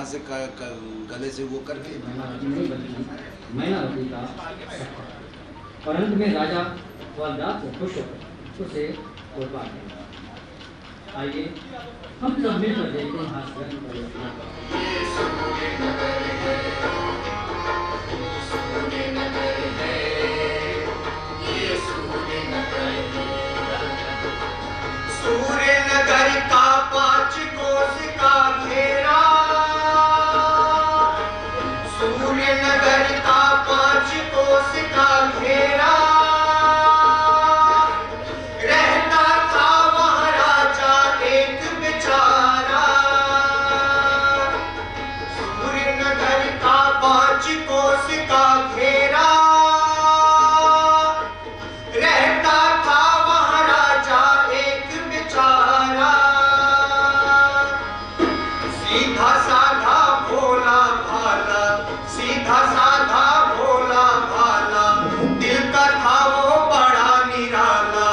यहाँ से गले से वो करके नहीं बल्कि मैनावती का और अंत में राजा वालदात से खुश होकर उसे तोड़वा दिया। आइए हम सब मिलकर देखते हैं हास्य सूर्य नगर का 5 कोस का घेरा, सूर्य नगर का 5 कोस का घेरा, रहता था वहाँ राजा एक बेचारा। सूर्य नगर का 5 कोस का घेरा, रहता था वहाँ राजा एक बेचारा। सीधा साधा भोला भाला, सीधा साधा भोला भाला, दिल का था वो बड़ा निराला,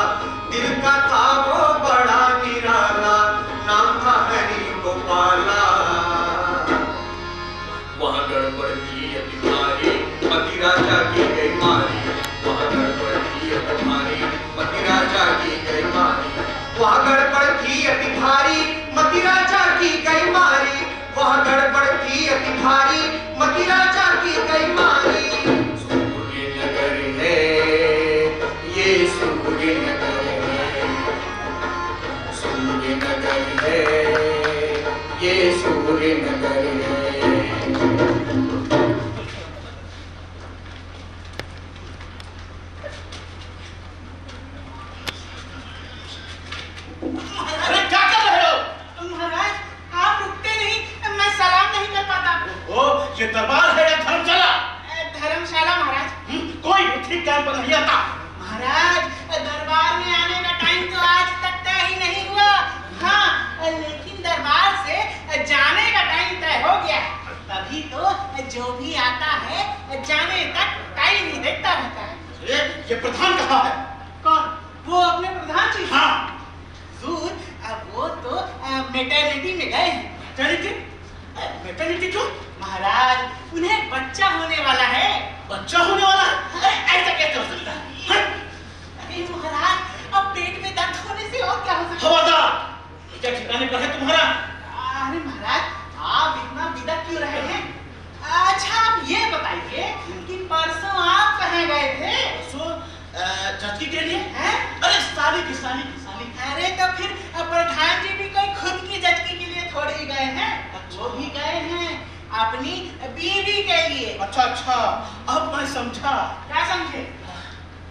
दिल का था वो बड़ा निराला, नाम था हरि गोपाला। वहाँ गड़बड़ की बीमारी, मती राजा की गई मारी, वहाँ गड़बड़ की बीमारी, मती राजा की गई मारी, वहाँ गड़बड़ की अति भारी, मती राजा की गई मारी, वहाँ गड़बड़ की अति भारी, मती राजा की गई मारी। सूर्य नगर है ये, सूर्य नगर है, सूर्य नगर है ये, सूर्य नगर है। अरे क्या कर रहे हो? महाराज आप रुकते नहीं, मैं सलाम नहीं कर पाता। ओ, ये दरबार है या धर्मशाला? धर्मशाला महाराज। कोई भी ठीक टाइम पर नहीं आता। महाराज दरबार में आने का टाइम तो आज तक तय ही नहीं हुआ। हाँ, लेकिन दरबार से जाने का टाइम तय हो गया है। तभी तो जो भी आता है जाने तक टाइम नहीं देखता रहता है। ये प्रधान कहाँ है? कौन? वो अपने प्रधान जी? हाँ। दूर, वो तो मैटरनिटी में गए हैं। मैटरनिटी? मैटरनिटी क्यों? महाराज उन्हें एक बच्चा होने वाला है। बच्चा होने वाला है? अरे ऐसा कैसे हो सकता है? अरे महाराज अब पेट में दर्द होने से और क्या हो सकता है? खबरदार! क्या ठिकाने पर है तुम्हारा? अरे महाराज आप इतना विदा क्यों रहे हैं? अच्छा आप ये बताइए कि परसों आप कहाँ गए थे? झटकी के लिए? हैं? अरे साली की साली की साली। अरे तो फिर प्रधान जी भी कोई खुद की झटकी के लिए थोड़े ही गए हैं। वो भी गए हैं अपनी बीवी के लिए। अच्छा अच्छा, अब मैं समझा। क्या समझे?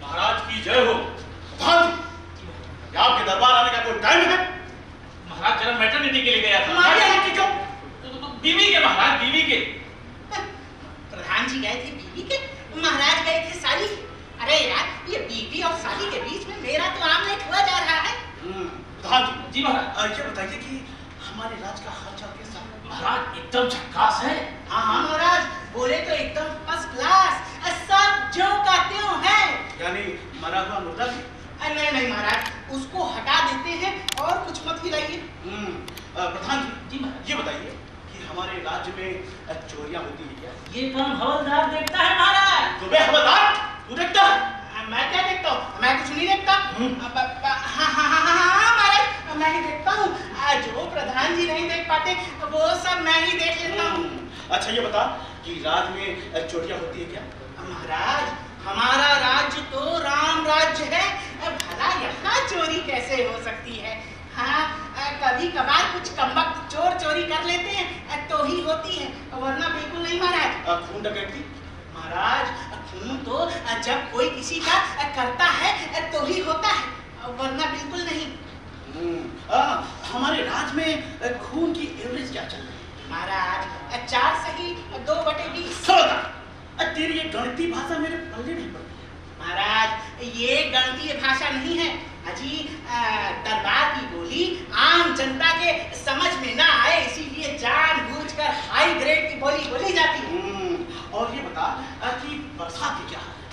महाराज की जय हो। प्रधान जी, क्या आपके दरबार आने का कोई टाइम है? महाराज जरा मैटरनिटी के लिए गया था। मैटरनिटी क्यों? बीवी के महाराज, बीवी के। प्रधान जी गए थे बीवी के, महाराज गए थे साली। अरे यार ये बीवी और साली के बीच में मेरा तो आमलेट हुआ जा रहा है। प्रधान जी, जी महाराज। ये बताइए कि हमारे राज का हाल चाल कैसा है? महाराज एकदम झक्कास है। हाँ हाँ महाराज बोले तो एकदम फर्स्ट क्लास, सब जो का त्यों है। यानी मरा हुआ मुर्दा भी? नहीं नहीं महाराज उसको हटा देते हैं और कुछ मत खिलाइए। प्रधान जी, ये बताइए कि हमारे राज्य में चोरियां होती है क्या? ये काम हवलदार देखता है महाराज। तुम्हें हवलदार? तू देखता है? मैं क्या देखता हूँ? मैं कुछ नहीं देखता। हाँ हाँ हाँ हाँ महाराज मैं ही देखता हूँ। जो प्रधान जी नहीं देख पाते वो सब मैं ही देख लेता हूँ। अच्छा ये बता कि राज्य में चोरियां होती है क्या? महाराज हमारा राज्य तो राम राज्य है, भला यहाँ चोरी कैसे हो सकती है? हाँ कभी कभार कुछ कमबख्त चोर चोरी कर लेते हैं तो ही होती है, वरना बिल्कुल नहीं महाराज। खून डकैती? महाराज खून तो जब कोई किसी का करता है तो ही होता है, वरना बिल्कुल नहीं। हमारे राज्य में खून की एवरेज क्या चल रही है? महाराज 4 सही 2/20। तेरी ये गणितीय भाषा मेरे पल्ले नहीं पड़ती। महाराज ये गणितीय भाषा नहीं है अजी, दरबार की बोली आम जनता के समझ में ना आए इसीलिए जानबूझकर हाई ग्रेड की बोली बोली जाती है। और ये बता कि बरसात की क्या हाल है?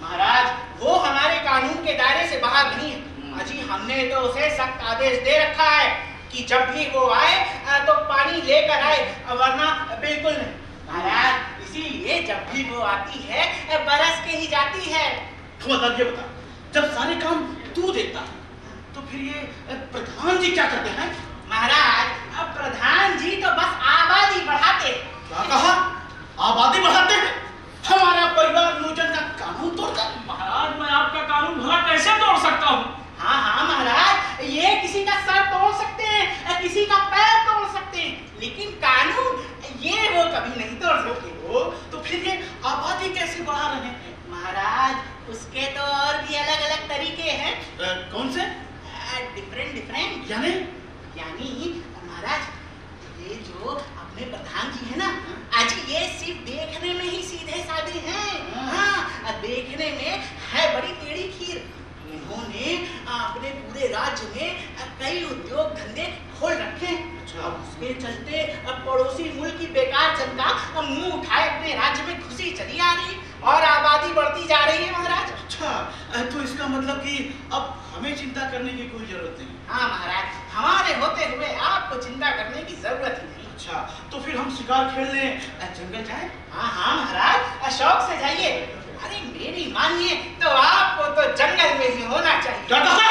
महाराज वो हमारे कानून के दायरे से बाहर नहीं है अजी, हमने तो उसे सख्त आदेश दे रखा है कि जब भी वो आए तो पानी लेकर आए, वरना बिल्कुल नहीं। महाराज इसीलिए जब भी वो आती है बरस के ही जाती है। खबरदार ये बता, जब सारे काम तू देखता है तो फिर ये प्रधान जी क्या करते हैं? महाराज अब प्रधान जी तो बस आबादी बढ़ाते। क्या कहा? आबादी बढ़ाते हैं? हमारा परिवार नियोजन का कानून तोड़ता है। महाराज मैं आपका कानून भला कैसे तोड़ सकता हूँ? हाँ हाँ महाराज, ये किसी का सर तोड़ सकते हैं, किसी का पैर तोड़ सकते हैं, लेकिन कानून ये वो कभी नहीं तोड़ सकते। वो तो फिर ये आबादी कैसे बढ़ा रहे हैं? महाराज उसके तो और भी अलग अलग तरीके हैं। कौन से? डिफरेंट यानी महाराज ये जो अपने प्रधान जी है ना, आज ये सिर्फ देखने में ही सीधे साधे हैं। हाँ, देखने में है बड़ी टेढ़ी खीर। इन्होंने अपने पूरे राज्य में कई उद्योग धंधे खोल रखे हैं। अब उसके चलते पड़ोसी मुल्क की बेकार जनता मुंह उठाए अपने राज्य में घुसी चली आ रही और आबादी बढ़ती जा रही है महाराज। अच्छा, तो इसका मतलब कि अब हमें चिंता करने की कोई जरूरत नहीं। हाँ महाराज, हमारे होते हुए आपको चिंता करने की जरूरत ही नहीं। अच्छा, तो फिर हम शिकार खेलने जंगल जाएं? हाँ हाँ महाराज, शौक से जाइए। अरे मेरी मानिए तो आपको तो जंगल में ही होना चाहिए। क्या कहा?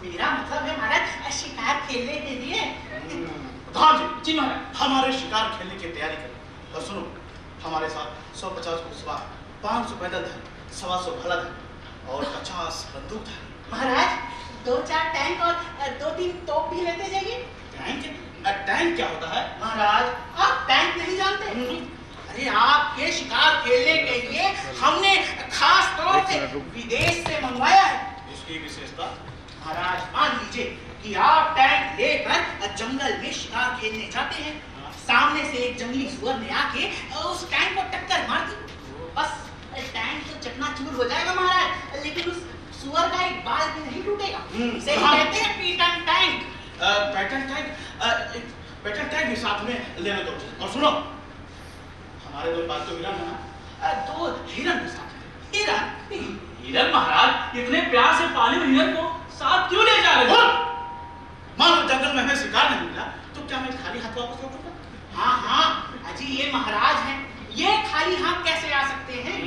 मेरा मतलब है महाराज शिकार खेलने के लिए। प्रधान जी महाराज। हमारे शिकार खेलने की तैयारी करें। और सुनो, हमारे साथ 150 घुड़सवार, 500 पैदल धन, 125 भला धन और 50 बंदूक धन। महाराज 2-4 टैंक और 2-3 तोप भी लेते जाइए। टैंक? टैंक क्या होता है? महाराज आप टैंक नहीं जानते? अरे आपके शिकार खेलने के लिए हमने खास तौर से विदेश से मंगवाया है। इसकी विशेषता? महाराज मान लीजिए कि आप टैंक लेकर जंगल में शिकार खेलने जाते हैं, सामने से एक जंगली सुअर ने आके उस टैंक को टक्कर मार दी, बस टैंक तो चकनाचूर हो जाएगा महाराज, लेकिन उस सुअर का एक बाल भी नहीं टूटेगा। इसे कहते हैं पीटन टैंक। पैटर्न टैग भी साथ में लेने दो। और सुनो, हमारे दो पास तो हिरन है ना, तो हिरन के साथ। हिरन महाराज, इतने प्यार से पाले हुए हिरन को साथ क्यों ले जा रहे हो? मान लो जंगल में हमें शिकार नहीं मिला तो क्या मैं खाली हाथ वापस लौटूंगा? हाँ हाँ अजी, ये महाराज हैं, ये खाली हाथ कैसे आ सकते हैं?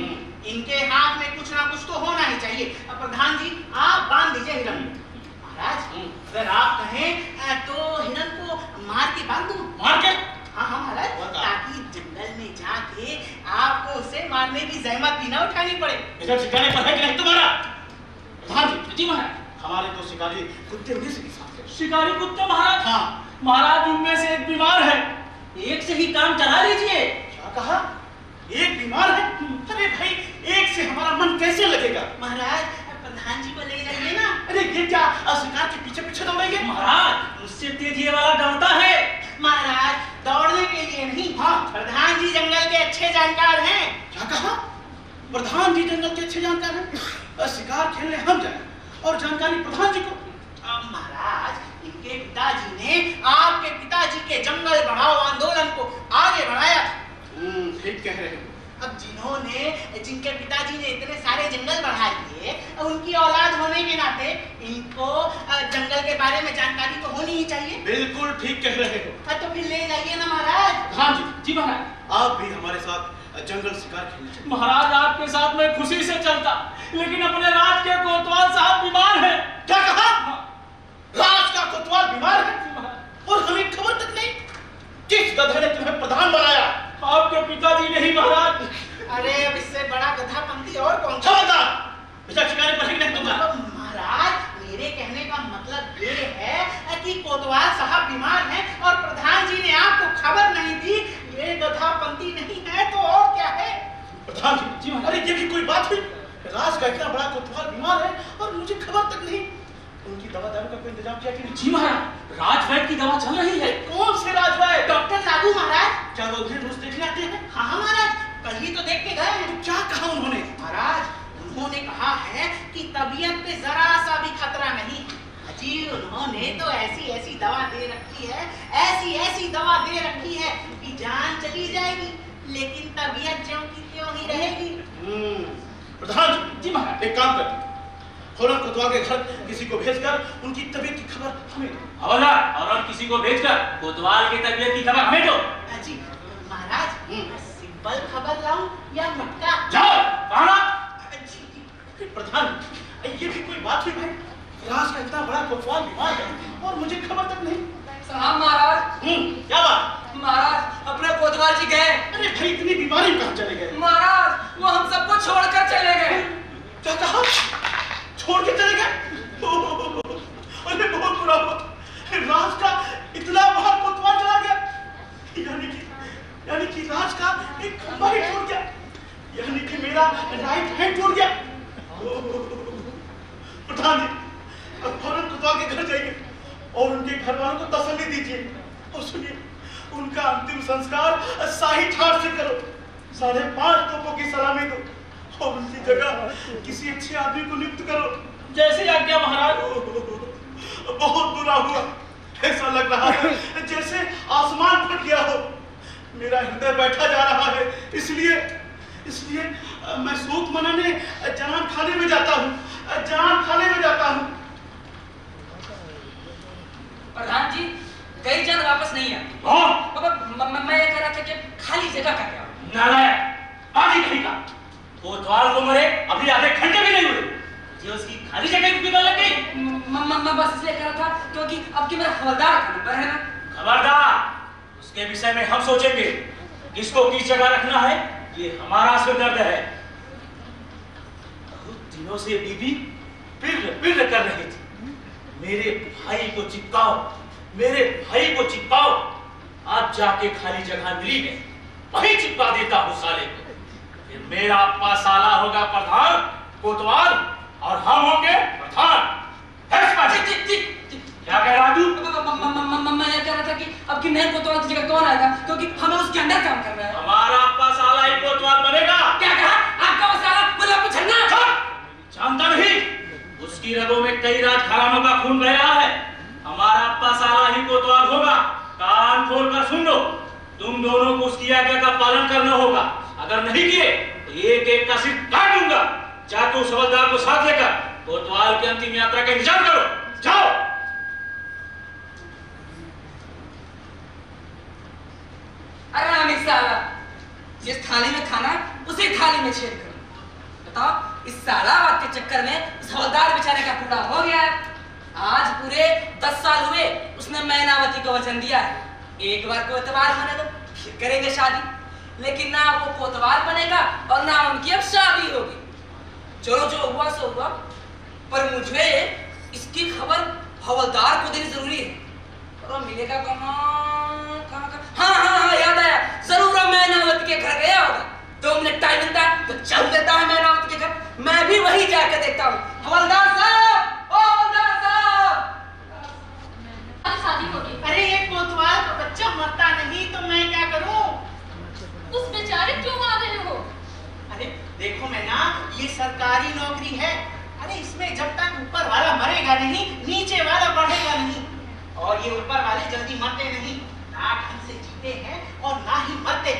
इनके हाथ में कुछ ना कुछ तो होना ही चाहिए। प्रधान जी आप बांध दीजिए हिरन। महाराज अगर आप कहें तो हिरन को मार के बांध दूं। मार के? हाँ हाँ महाराज, ताकि जंगल में जाके आपको उसे मारने की जहमत भी ना उठानी पड़े। इधर ठिकाने पर है कि नहीं तुम्हारा? प्रधान जी महाराज। हमारे दो शिकारी कुत्ते उन्हीं से साथ हैं। शिकारी कुत्ते महाराज? हाँ महाराज उनमें से एक बीमार है, एक से ही काम चला लीजिए। क्या कहा? एक बीमार है? अरे भाई, एक से हमारा मन कैसे लगेगा? महाराज प्रधान जी को ले जाइए ना। अरे ये क्या शिकार के पीछे पीछे दौड़ेंगे? महाराज उससे तेज ये वाला दौड़ता है। महाराज दौड़ने के लिए नहीं, हाँ प्रधान जी जंगल के अच्छे जानकार हैं। क्या कहा? प्रधान जी जंगल के अच्छे जानकार हैं? शिकार खेलने हम जाएं और जानकारी प्रधान जी को? महाराज इनके पिताजी ने आपके पिताजी के जंगल बढ़ाओ आंदोलन को आगे बढ़ाया। ठीक कह रहे हो। अब जिनके पिताजी ने इतने सारे जंगल बढ़ा लिए, उनकी औलाद होने के नाते इनको जंगल के बारे में जानकारी तो होनी ही चाहिए। बिल्कुल ठीक कह रहे हो। तो फिर ले जाइए ना महाराज। हाँ जी। जी महाराज। आप भी हमारे साथ जंगल शिकार खेलने चलिए। महाराज आपके साथ मैं खुशी से चलता, लेकिन अपने राज के कोतवाल साहब बीमार है। क्या कहा? राज का कोतवाल बीमार है और हमें खबर तक नहीं? किस गधे ने तुम्हें प्रधान बनाया? आपके पिताजी ने ही महाराज। अरे अब इससे बड़ा गधापंथी और कौन? खबरदार, बेटा शिकारी पर ही नहीं दूंगा। महाराज मेरे कहने का मतलब ये है कि कोतवाल साहब बीमार हैं और प्रधान जी ने आपको खबर नहीं दी, ये गधापंथी नहीं है तो और क्या है? प्रधान जी, अरे ये भी कोई बात हुई? राज का इतना बड़ा कोतवाल बीमार है और मुझे खबर तक नहीं। उनकी दवा दारू का कोई इंतजाम किया कि नहीं? जी महाराज, राजवैद्य की दवा चल रही है। कौन से राजवैद्य? डॉक्टर लागू महाराज। क्या वो उन्हें रोज देखने आते हैं? हाँ हाँ महाराज, कल ही तो देख के गए हैं। तो क्या कहा उन्होंने? महाराज उन्होंने कहा है कि तबीयत पे जरा सा भी खतरा नहीं। जी उन्होंने तो ऐसी ऐसी दवा दे रखी है, ऐसी दवा दे रखी है कि जान चली जाएगी लेकिन तबीयत ज्यों की त्यों ही रहेगी। प्रधान जी महाराज। एक काम करते, फौरन कोतवाल के घर किसी को भेजकर उनकी तबीयत की खबर हमें दो। हवलदार, और किसी को भेजकर कोतवाल की तबीयत की खबर हमें दो। जी महाराज, सिंपल खबर लाऊं या मटका? जाओ, कहां? प्रधान, ये भी कोई बात हुई भाई? राज का इतना बड़ा कोतवाल बीमार है और मुझे खबर तक नहीं। साहब महाराज। क्या बात? महाराज अपने कोतवाल जी गए। अरे भाई, इतनी बीमारी में कहाँ चले गए? महाराज वो हम सबको छोड़कर चले गए। क्या कहा? छोड़ के चले गए? अरे बहुत बुरा हुआ। राज का इतना बड़ा कोतवाल चला गया। यानी कि राज का एक खंभा ही टूट गया। यानी कि मेरा राइट हैंड टूट गया। प्रधान जी, अब फौरन कोतवाल के घर जाइए और उनके घर वालों को तसल्ली दीजिए और सुनिए, उनका अंतिम संस्कार शाही ठाट से करो। 5.5 तोपों की सलामी दो और उनकी जगह किसी अच्छे आदमी को नियुक्त करो। जैसी आज्ञा महाराज। बहुत बुरा हुआ। ऐसा लग रहा है जैसे आसमान फट गया हो। मेरा हृदय बैठा जा रहा है। इसलिए मैं शोक मनाने जान खाने में जाता हूँ। प्रधान जी कई जन वापस नहीं आए। मैं ये कह रहा था कि खाली जगह का क्या? नारायण, आधी घड़ी का कोतवाल को मरे अभी आधे घंटे भी नहीं हुए, जो उसकी खाली जगह की लग गई। मैं बस इसलिए कह रहा था क्योंकि अब की मेरा हवलदार का नंबर है ना। खबरदार, उसके विषय में हम सोचेंगे। किसको किस जगह रखना है ये हमारा सिरदर्द है। बहुत दिनों से बीबी पिर कर रही थी, मेरे भाई को चिपकाओ। आज जाके खाली जगह मिली है, वही चिपका देता हूँ साले को। फिर मेरा अप्पा साला होगा प्रधान कोतवाल और हम होंगे प्रधान। क्या कह रहा तू? मैं ये कह रहा था कि अब की नए कोतवाल की जगह कौन आएगा, क्योंकि हमें उसके अंदर काम करना है। हमारा अप्पा साला ही कोतवाल बनेगा। क्या कहा? आपका वो साला बोला कुछ ना। जानता नहीं, उसकी रगों में कई राजघरानों का खून बह रहा है। हमारा अप्पा साला ही कोतवाल होगा। कान खोल कर सुन लो, तुम दोनों को उसकी आज्ञा का पालन करना होगा। अगर नहीं किए तो एक एक का सिर काट दूंगा। जाके उस हवलदार को साथ लेकर कोतवाल की अंतिम यात्रा का इंतजाम करो। जाओ। अरे साला, जिस थाली में खाना उसी थाली में छेद करो। बताओ, इस सालाबाद के चक्कर में उस हवलदार बेचारे का पूरा हो गया है। आज पूरे 10 साल हुए उसने मैनावती को वचन दिया है, एक बार कोतवाल बने तो फिर करेंगे शादी। लेकिन ना वो कोतवाल बनेगा और ना उनकी अब शादी होगी। चलो जो हुआ सो हुआ, पर मुझे इसकी खबर हवलदार को देनी जरूरी है। और मिलेगा कहाँ? हाँ, याद आया, जरूर मैनावती के घर गया होगा। 2 मिनट टाइम मिलता है तो चल देता है मैनावती के घर। मैं भी वही जाकर देखता हूँ। हवलदार साहब, ओ हवलदार साहब, शादी होगी। अरे ये कोतवाल का बच्चा मरता नहीं तो मैं क्या करूं? उस बेचारे क्यों मार रहे हो? अरे देखो मैना, ये सरकारी नौकरी है। अरे इसमें जब तक ऊपर वाला मरेगा नहीं, नीचे वाला बढ़ेगा नहीं। और ये ऊपर वाले जल्दी मरते नहीं, ना ढंग से जीते हैं और ना ही मरते।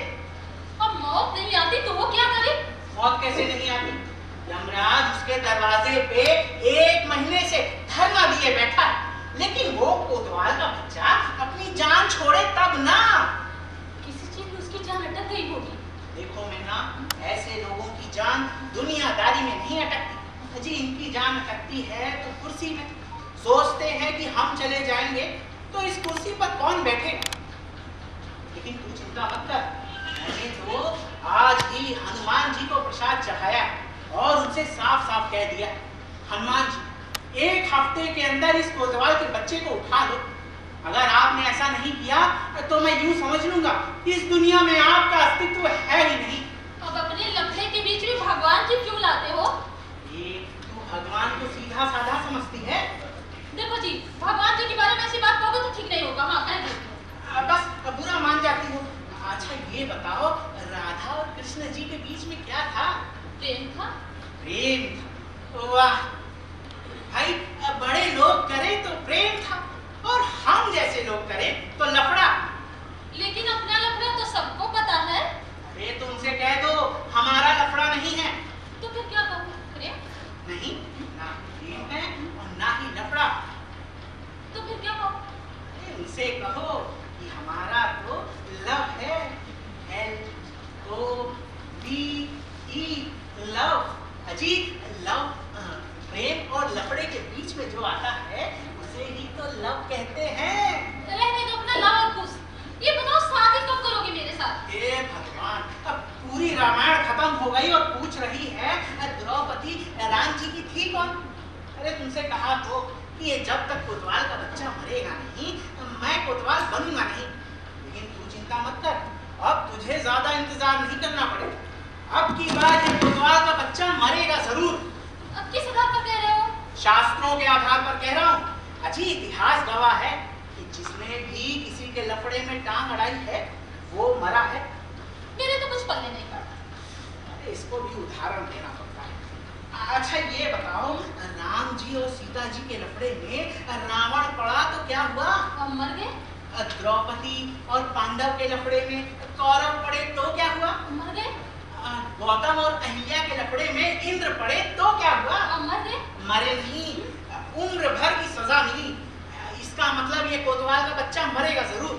अब मौत नहीं आती तो वो क्या करे? मौत कैसे नहीं आती? यमराज उसके दरवाजे पे 1 महीने से धरना दिए बैठा है, लेकिन वो कोतवाल का बच्चा अपनी जान छोड़े तब ना। किसी चीज में उसकी जान अटक गई होगी। देखो मैना, ऐसे लोगों की जान दुनियादारी में नहीं अटकती जी। इनकी जान अटकती है तो कुर्सी में। सोचते हैं कि हम चले जाएंगे तो इस कुर्सी पर कौन बैठेगा। लेकिन तू चिंता मत कर, मैंने तो आज ही हनुमान जी को प्रसाद चढ़ाया और उनसे साफ साफ कह दिया, हनुमान जी 1 हफ्ते के अंदर इस कोतवाल के बच्चे को उठा लो। अगर आपने ऐसा नहीं किया तो मैं यूं समझ लूंगा इस दुनिया में आपका अस्तित्व है ही नहीं। अब अपने लफड़े के बीच में भगवान जी क्यों लाते हो? ये तू भगवान को सीधा साधा समझती है। देखो जी, भगवान जी के बारे में ऐसी बात कहोगे तो ठीक नहीं होगा। हाँ, कह देती हूँ। बस बुरा मान जाती हो। अच्छा ये बताओ, राधा और कृष्ण जी के बीच में क्या था? प्रेम था। प्रेम था? वाह भाई, बड़े लोग करें तो प्रेम था और हम जैसे लोग करें तो लफड़ा। लेकिन अपना लफड़ा तो सबको पता है। अरे तुमसे कह दो हमारा लफड़ा नहीं है। तो फिर क्या कहूँ? प्रेम नहीं ना, LOVE लव। अजी लव प्रेम और लफड़े के बीच में जो आता है उसे ही तो लव कहते हैं। रहने दो अपना लव और कुश। ये बताओ शादी कब करोगे मेरे साथ? हे भगवान, अब पूरी रामायण खत्म हो गई और पूछ रही है द्रौपदी राम जी की थी कौन? अरे तुमसे कहा तो कि ये जब तक कोतवाल का बच्चा मरेगा नहीं मैं कोतवाल बनूंगा नहीं। लेकिन तू चिंता मत कर, अब तुझे ज्यादा इंतजार नहीं करना पड़ेगा। अब की बार ये कोतवाल का बच्चा मरेगा जरूर। अब किस आधार पर कह रहे हो? शास्त्रों के आधार पर कह रहा हूँ। अजी इतिहास गवाह है कि जिसने भी किसी के लफड़े में टांग अड़ाई है वो मरा है। मेरे तो कुछ पल्ले नहीं पड़ता। अरे इसको भी उदाहरण देना पड़ता है। अच्छा ये बताओ, राम जी और सीता जी के लफड़े में रावण पड़ा तो क्या हुआ? हम मर गए। द्रौपदी और पांडव के लफड़े में कौरव पड़े तो क्या हुआ? मर गए। गौतम और अहिल्या के लफड़े में इंद्र पड़े तो क्या हुआ? मर गए। मरे नहीं, उम्र भर की सजा मिली। इसका मतलब ये कोतवाल का बच्चा मरेगा जरूर।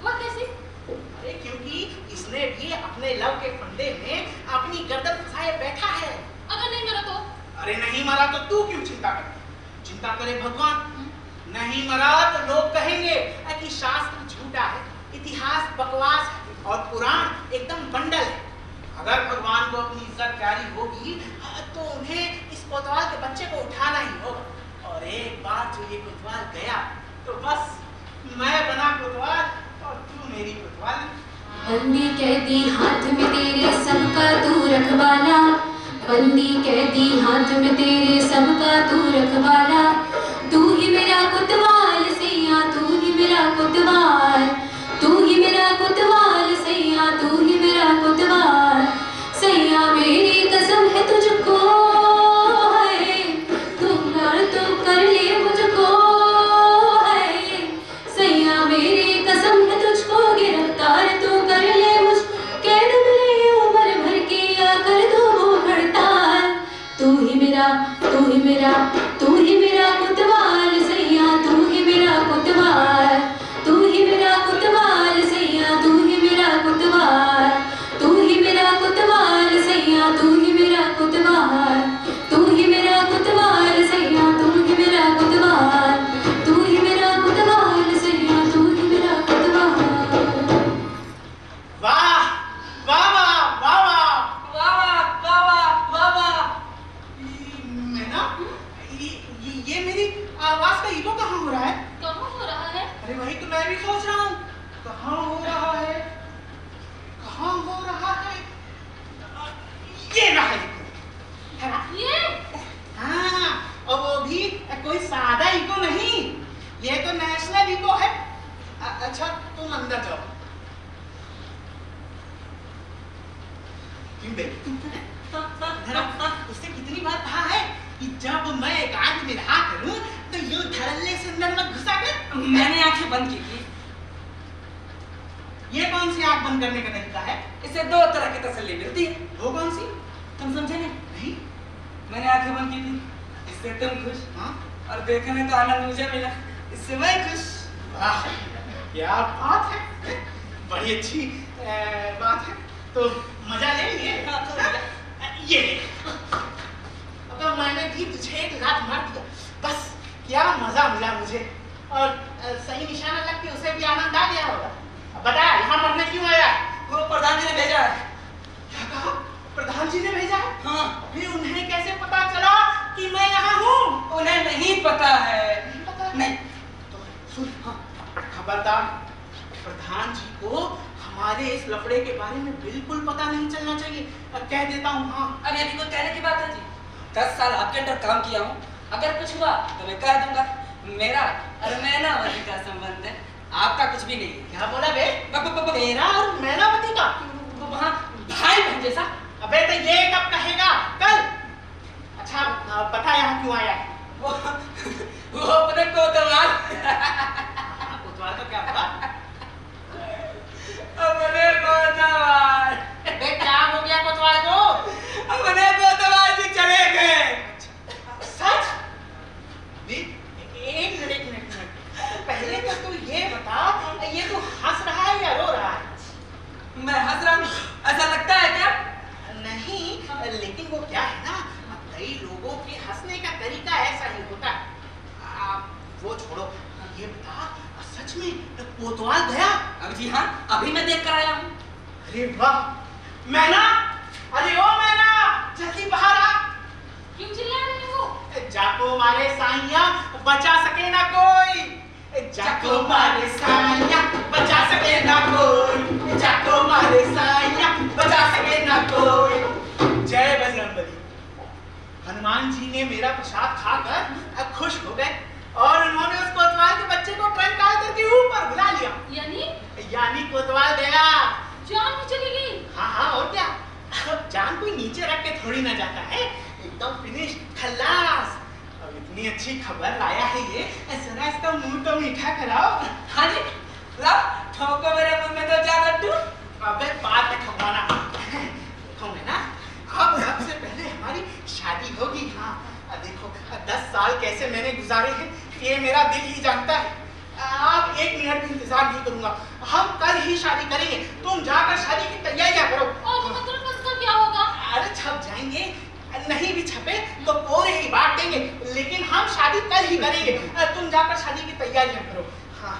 वो कैसे? अरे क्योंकि इसने भी अपने लव के फंदे में अपनी गर्दन फंसाए बैठा है। अगर नहीं मरा तो? अरे नहीं मरा तो तू क्यों चिंता करे? चिंता करे भगवान। नहीं मरा तो लोग कहेंगे कि शास्त्र झूठा है, इतिहास बकवास है और पुराण एकदम बंडल है। अगर भगवान को अपनी इज्जत प्यारी होगी तो उन्हें इस कोतवाल के बच्चे को उठाना ही होगा। और एक बार जो ये कोतवाल गया तो बस मैं बना कोतवाल और तू मेरी कोतवाल। बंदी कैदी हाथ में तेरे सबका तू रखवाला, बंदी कैदी हाथ में तेरे सबका तू रखवाला। तू ही मेरा कोतवाल सैया, तू ही मेरा कोतवाल, तू ही मेरा कोतवाल सैया, तू ही मेरा कोतवाल सैया। मेरी कसम है तुझको है, तुम तो कर ले मुझको है सैया। मेरी कसम है तुझको गिरफ्तार तू कर ले मुझ, कैद मिले उम्र भर की या कर दो वो हड़ताल। तू ही मेरा, तू ही मेरा, तू ही मेरा कोतवाल सैया, तू ही मेरा कोतवाल, तू ही मेरा कोतवाल सैया, तू ही मेरा कोतवाल, तू ही मेरा कोतवाल सैया, तू ही मेरा कोतवाल, तू ही मेरा कोतवाल सैया, तू ही मेरा कोतवाल, तू ही मेरा कोतवाल सैया, तू ही मेरा कोतवाल। वाह वाह वाह वाह वाह वाह वाह वाह वाह। मैं ना ये मेरी आवाज का इको कहाँ हो रहा है? कहाँ हो रहा है? अरे वही तो मैं भी सोच रहा हूँ, कहाँ हो रहा है, कहाँ हो रहा है? ये रहा है ना? ये? हाँ, और वो भी कोई सादा इको नहीं, ये तो नेशनल इको है। अच्छा तुम अंदर जाओ। क्यों बेटी? उससे कितनी बार कहा है कि जब मैं एकांत में रहा करूं तो यूं धड़ल्ले से अंदर मत घुसा कर। मैंने आंखें बंद की थी। ये कौन सी आंख बंद करने का तरीका है? इससे दो तरह की तसल्ली मिलती है। वो कौन सी? तुम समझे नहीं? नहीं। मैंने आंखें बंद की थी, इससे तुम खुश, हाँ? और देखने तो आनंद मुझे मिला, इससे मैं खुश। वाह क्या बात है, बड़ी अच्छी बात है। तो मजा ले लिए? ये अब मैंने भी तुझे एक लात मार दिया, बस क्या मजा मिला मुझे। और सही निशाना लग के उसे भी आनंद आ गया होगा। अब बता यहाँ मरने क्यों आया? वो प्रधान जी ने भेजा है। क्या कहा? प्रधान जी ने भेजा है? हाँ। फिर उन्हें कैसे पता चला कि मैं यहाँ हूँ? उन्हें नहीं पता है। नहीं पता? नहीं। तो सुन, हाँ, खबरदार, प्रधान जी को हमारे इस लफड़े के बारे में बिल्कुल पता नहीं चलना चाहिए। कह देता हूँ। हाँ। अरे अभी कोई कहने की बात है जी? 10 साल आपके अंदर काम किया हूँ, अगर कुछ हुआ तो मैं कह दूंगा। मेरा और मैनावती का संबंध है, आपका कुछ भी नहीं है। क्या बोला बे? तेरा और मैनावती का? वहाँ भाई बहन जैसा। अबे तो ये कब कहेगा? कल। अच्छा बता यहाँ क्यों आया? वो अपने कोतवाल। कोतवाल का क्या हुआ? अपने कोतवाल। बे क्या हो गया कोतवाल को? अपने कोतवाल जी चले गए। सच? एक मिनट पहले तो तू ये बता, ये तू हंस रहा है या रो रहा है? मैं हंस रहा हूँ, ऐसा लगता है क्या? जी हाँ, अभी मैं देख कर आया हूँ। अरे वाह, मैना, अरे ओ मैना, जल्दी बाहर आ। क्यों चिल्ला रहे हो? जाको मारे साइया बचा सके ना कोई, जाको मारे साइया बचा सके ना कोई, जाको मारे साइया बचा सके ना कोई। जय बजरंगबली। हनुमान जी ने मेरा प्रसाद खाकर खुश हो गए और उन्होंने उस कोतवाल के बच्चे को ट्रंक डाल करके ऊपर बुला लिया। यानी कोतवाल गया, जान भी चली गई। हाँ हाँ, और क्या, जान कोई नीचे रख के थोड़ी ना जाता है, एकदम फिनिश, खल्लास। अब इतनी अच्छी खबर लाया है ये, जरा इसका मुंह तो मीठा कराओ। हाँ जी, लाओ, ठोको मेरे मुंह में तो जा लड्डू। अबे बात है खवाना, देखो मैं ना, अब सबसे पहले हमारी शादी होगी। हाँ देखो, 10 साल कैसे मैंने गुजारे हैं ये मेरा दिल ही जानता है। आप 1 मिनट भी इंतजार नहीं करूंगा, हम कल ही शादी करेंगे। तुम जाकर शादी की तैयारियां करो। और मतलब उसका क्या होगा? अरे छप जाएंगे, नहीं भी छपे तो पूरे ही बांट देंगे, लेकिन हम शादी कल ही करेंगे। तुम जाकर शादी की तैयारियां करो। हाँ,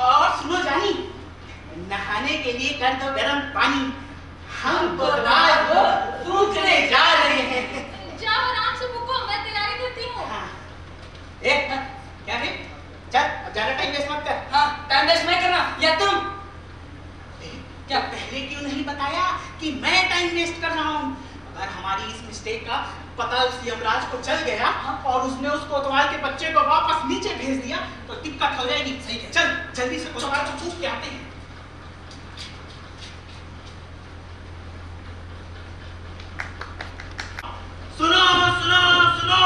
और सुनो जानी, नहाने के लिए कर दो गर्म पानी, हम कोतवाल को पूछने जा रहे हैं। जाओ आराम से मुको, मैं तैयारी करती हूँ। हाँ। क्या रे? चल, अब ज्यादा टाइम वेस्ट मत कर। हाँ, टाइम वेस्ट मैं करना या तुम? क्या पहले क्यों नहीं बताया कि मैं टाइम वेस्ट कर रहा हूँ? अगर हमारी इस मिस्टेक का पता उस यमराज को चल गया और उसने उस कोतवाल के बच्चे को वापस नीचे भेज दिया तो दिक्कत हो जाएगी। सही है। चल जल्दी से कोतवाल को पूछ के आते हैं। सुनो सुनो सुनो,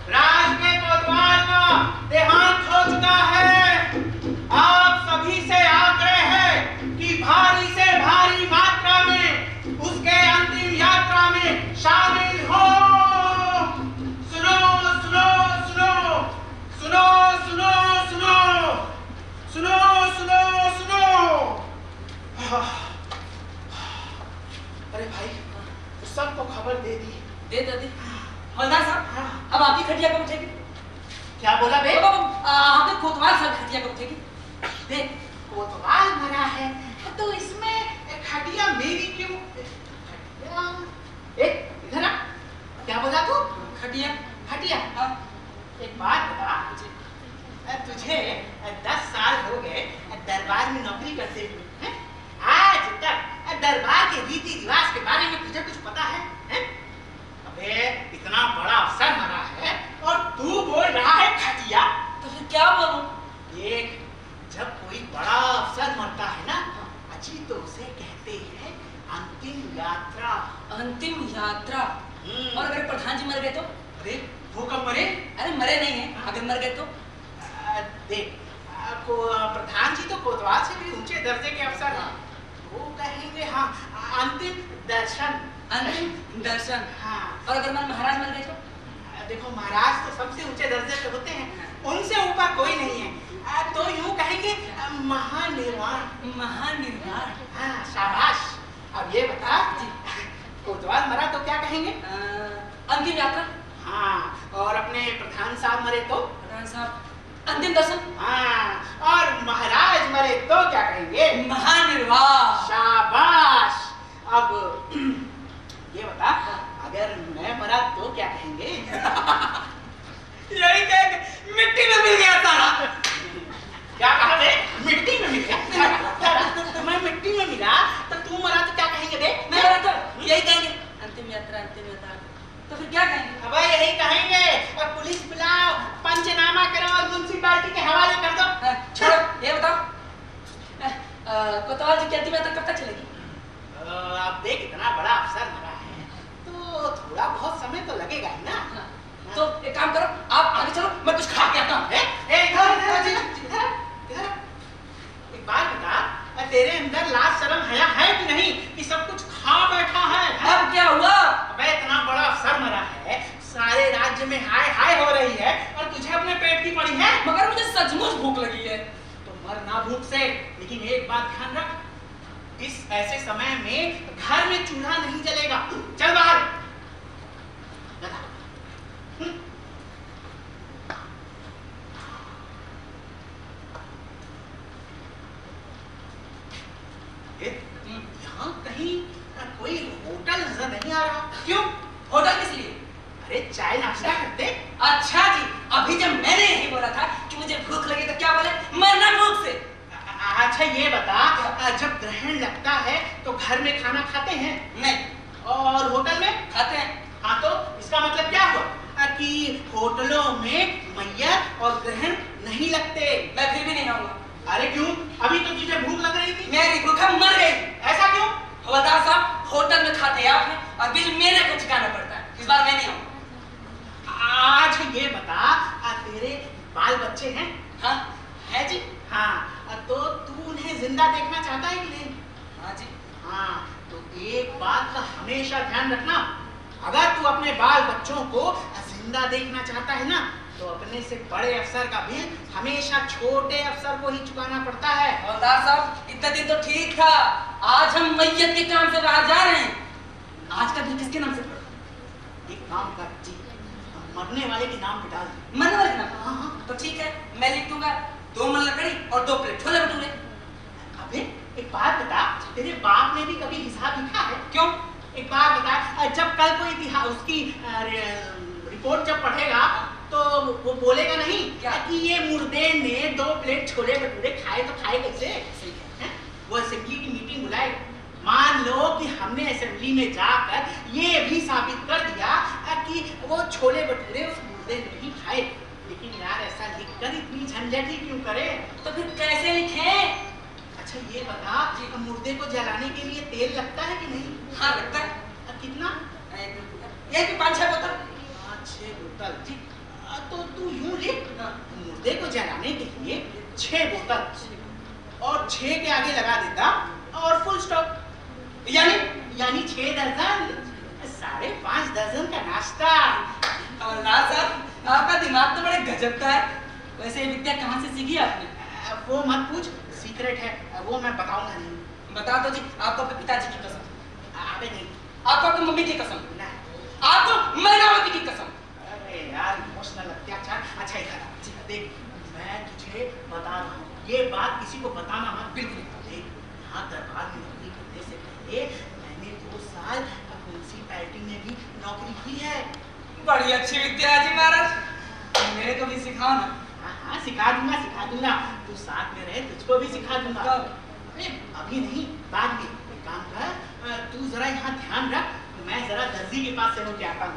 राज के कोतवाल का देहांत हो चुका है। आप सभी से आग्रह है कि भारी से भारी मात्रा में उसके अंतिम यात्रा में शामिल हो। सुनो सुनो सुनो सुनो सुनो सुनो सुनो सुनो सुनो। अरे भाई, सबको खबर दे दी। दे दे। हवलदार साहब, अब आपकी खटिया कब उठेगी? क्या बोला बे? आपके कोतवाल साहब खटिया कब उठेगी? देख, कोतवाल मरा है तो इसमें खटिया मेरी क्यों? इधर आ, क्या बोला तू? खटिया। खटिया? हाँ। एक बात बता, तुझे 10 साल हो गए दरबार में नौकरी करते हुए, हैं? आज तक दरबार के रीति रिवाज के बारे में तुझे कुछ पता है? हैं? अबे इतना बड़ा अफसर मरा है और तू बोल रहा है खटिया? तो फिर क्या बोलूं? देख, जब कोई बड़ा अफसर मरता है ना अजी, तो उसे कहते हैं अंतिम यात्रा। अंतिम यात्रा? और अगर प्रधान जी मर गए तो? अरे वो कब मरे? अरे मरे नहीं है, अगर मर गए तो? देख, प्रधान जी तो कोतवाल से भी ऊंचे दर्जे के अफसर हैं, वो कहेंगे हाँ अंतिम दर्शन। अंतिम दर्शन? हाँ। और अगर महाराज मर गए तो? देखो, महाराज तो सबसे ऊंचे दर्जे पे होते हैं, उनसे ऊपर कोई नहीं है, तो यूं कहेंगे महानिर्वाण। महानिर्वाण? हाँ, शाबाश। अब ये बता, कोतवाल मरा तो क्या कहेंगे? अंतिम यात्रा। हाँ, और अपने प्रधान साहब मरे तो? प्रधान साहब अंतिम दर्शन। हाँ, और महाराज मरे तो क्या कहेंगे? महानिर्वाण। शाबाश। अब ये बता, अगर मैं मरा तो क्या कहेंगे? यही कहेंगे मिट्टी में मिल गया सारा। क्या कहा बे? मिट्टी में मिल गया? मैं मिट्टी में मिला तो तू मरा तो क्या कहेंगे बे? मैं मरा तो यही कहेंगे अंतिम यात्रा, अंतिम यात्रा। तो फिर क्या कहेंगे? अब यही कहेंगे, अब पुलिस बुलाओ, पंचनामा करो और म्युनिसिपैलिटी के हवाले कर दो। छोड़ो, ये बताओ, कोतवाल जी की अंतिम यात्रा कब तक चलेगी? अब देख, इतना बड़ा अफसर मरा है तो थोड़ा बहुत समय तो लगेगा ही ना। तो एक काम करो, आप आगे चलो, मैं कुछ खा के आता हूँ। एक बात बता, तेरे अंदर लाज शर्म हया है कि नहीं कि सब कुछ खा बैठा है? अब क्या हुआ? अबे इतना बड़ा अफसर मरा है, सारे राज्य में हाय हाय हो रही है और तुझे अपने पेट की पड़ी है। मगर मुझे सचमुच भूख लगी है। तो मर ना भूख से, लेकिन एक बात ध्यान रख, इस ऐसे समय में घर में चूल्हा नहीं जलेगा। चल बाहर। अभी जब मैंने यही बोला था कि मुझे भूख लगी तो क्या बोले, मरना भूख से। अच्छा ये बता, जब ग्रहण लगता है तो घर में खाना खाते हैं? नहीं। और होटल में? खाते हैं। हाँ, तो इसका मतलब क्या हुआ कि होटलों में मैयत और ग्रहण नहीं लगते। मैं फिर भी नहीं खाऊंगा। अरे क्यों? अभी तो तुझे भूख लग रही थी। मेरी भूख मर गई। ऐसा क्यों? हवलदार साहब, होटल में खाते आप हैं और बिल मेरे को चुकाना पड़ता है। इस बार मैं नहीं आऊंगा। आज ये बता, तेरे बाल बच्चे हैं? हाँ है जी। हाँ, तो तू उन्हें जिंदा देखना चाहता है कि नहीं? हाँ जी। हाँ, तो एक बात का हमेशा ध्यान रखना, अगर तू अपने बाल बच्चों को जिंदा देखना चाहता है ना, तो अपने से बड़े अफसर का बिल हमेशा छोटे अफसर को ही चुकाना पड़ता है। हवलदार साहब, इतना दिन तो ठीक था, आज हम मैयत के काम से बाहर जा रहे हैं। आज का बिल किसके नाम से पड़ा? एक काम कर जी, मरने वाले के नाम पे डाल दे। मरने वाले के नाम? हाँ हाँ। तो ठीक है, मैं लिख दूंगा 2 मन लकड़ी और 2 प्लेट छोले भटूरे। अबे एक बात बता, तेरे बाप ने भी कभी हिसाब लिखा है? क्यों? एक बात बता, जब कल कोई इतिहास उसकी रिपोर्ट जब पढ़ेगा तो वो बोलेगा नहीं क्या? कि ये मुर्दे ने 2 प्लेट छोले भटूरे खाए, तो खाए कैसे? सही है। वो असेंबली की मीटिंग बुलाएगा, मान लो कि हमने असेंबली में जाकर ये भी साबित कर दिया कि वो छोले भटूरे उस मुर्दे ने ही खाए, लेकिन यार ऐसा लिखकर इतनी झंझट ही क्यों करे? तो फिर कैसे लिखें? अच्छा ये बता, मुर्दे को जलाने के लिए तेल लगता है कि नहीं? हाँ लगता है। कितना? ये भी 5-6 बोतल। 5-6 बोतल जी। तो तू यूं लिख, मुर्दे को जलाने के लिए 6 बोतल और 6 के आगे लगा देता और फुल स्टॉप, यानी 6 दर्जन, 5.5 दर्जन का नाश्ता। हवलदार साहब, आपका दिमाग तो बड़े गजब का है। वैसे ये विद्या कहाँ से सीखी आपने? वो मत पूछ, सीक्रेट है, वो मैं बताऊंगा नहीं। बता दो जी, आपको अपने पिताजी की कसम। अबे नहीं। आपको अपनी मम्मी की कसम। नहीं। आपको मैनावती की कसम। अरे यार इमोशनल अत्याचार। अच्छा इधर देख, मैं तुझे बता रहा हूँ, ये बात किसी को बताना मत। बिल्कुल। देख, यहाँ दरबार में नौकरी करने से पहले मैंने 2 साल म्युनिसिपैलिटी में भी नौकरी की है। बड़ी अच्छी विद्या है जी महाराज, मेरे को भी सिखाओ ना। हाँ सिखा दूंगा। तू साथ में रहे, तुझको भी सिखा दूंगा। अरे अभी नहीं, बाद में। एक काम कर, तू जरा यहाँ ध्यान रख, मैं जरा दर्जी के पास से होके आता हूँ।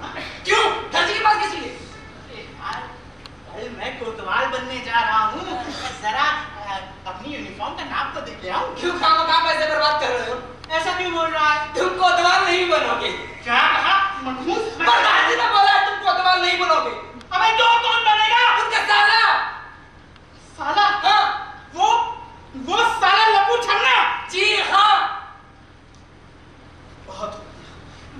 क्यों? दर्जी के पास किस लिए? अरे मैं कोतवाल बनने जा रहा हूँ, जरा अपनी यूनिफॉर्म का नाप तो देख ले आऊँ। क्यों खामखा पैसे बर्बाद कर रहे हो? ऐसा क्यों बोल रहा है? तुम कोतवाल नहीं बनोगे। क्या कहा? मनहूस? प्रधान जी ने बोला है तुम कोतवाल नहीं बनोगे। अबे तो कौन बनेगा? उनका साला। साला? हाँ। वो साला लपू छन्ना? जी हाँ।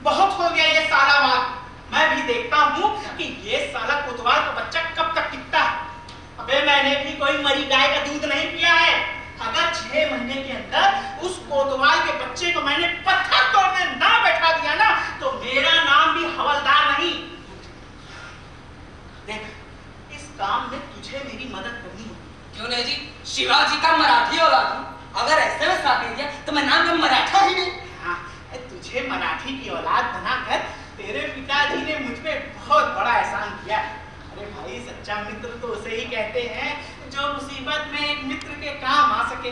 बहुत हो गया ये साला बात। मैं भी देखता हूँ कि ये साला कोतवाल का बच्चा कब तक टिकता है। अबे मैंने भी कोई मरी गाय का दूध नहीं पिया है। अगर 6 महीने के अंदर उस कोतवाल के बच्चे को मैंने पत्थर तोड़ने ना बैठा दिया ना, तो मेरा नाम भी हवलदार नहीं। देख, इस काम में तुझे मेरी मदद करनी होगी। क्यों नहीं जी, शिवाजी का मराठी औलाद हूँ, अगर ऐसे में साथ नहीं दिया तो मैं नाम का मराठा ही नहीं। हाँ, तुझे मराठी की औलाद बनाकर तेरे पिताजी ने मुझ पे बहुत बड़ा एहसान किया। अरे भाई, सच्चा मित्र तो उसे ही कहते हैं जो मुसीबत में एक मित्र के काम आ सके।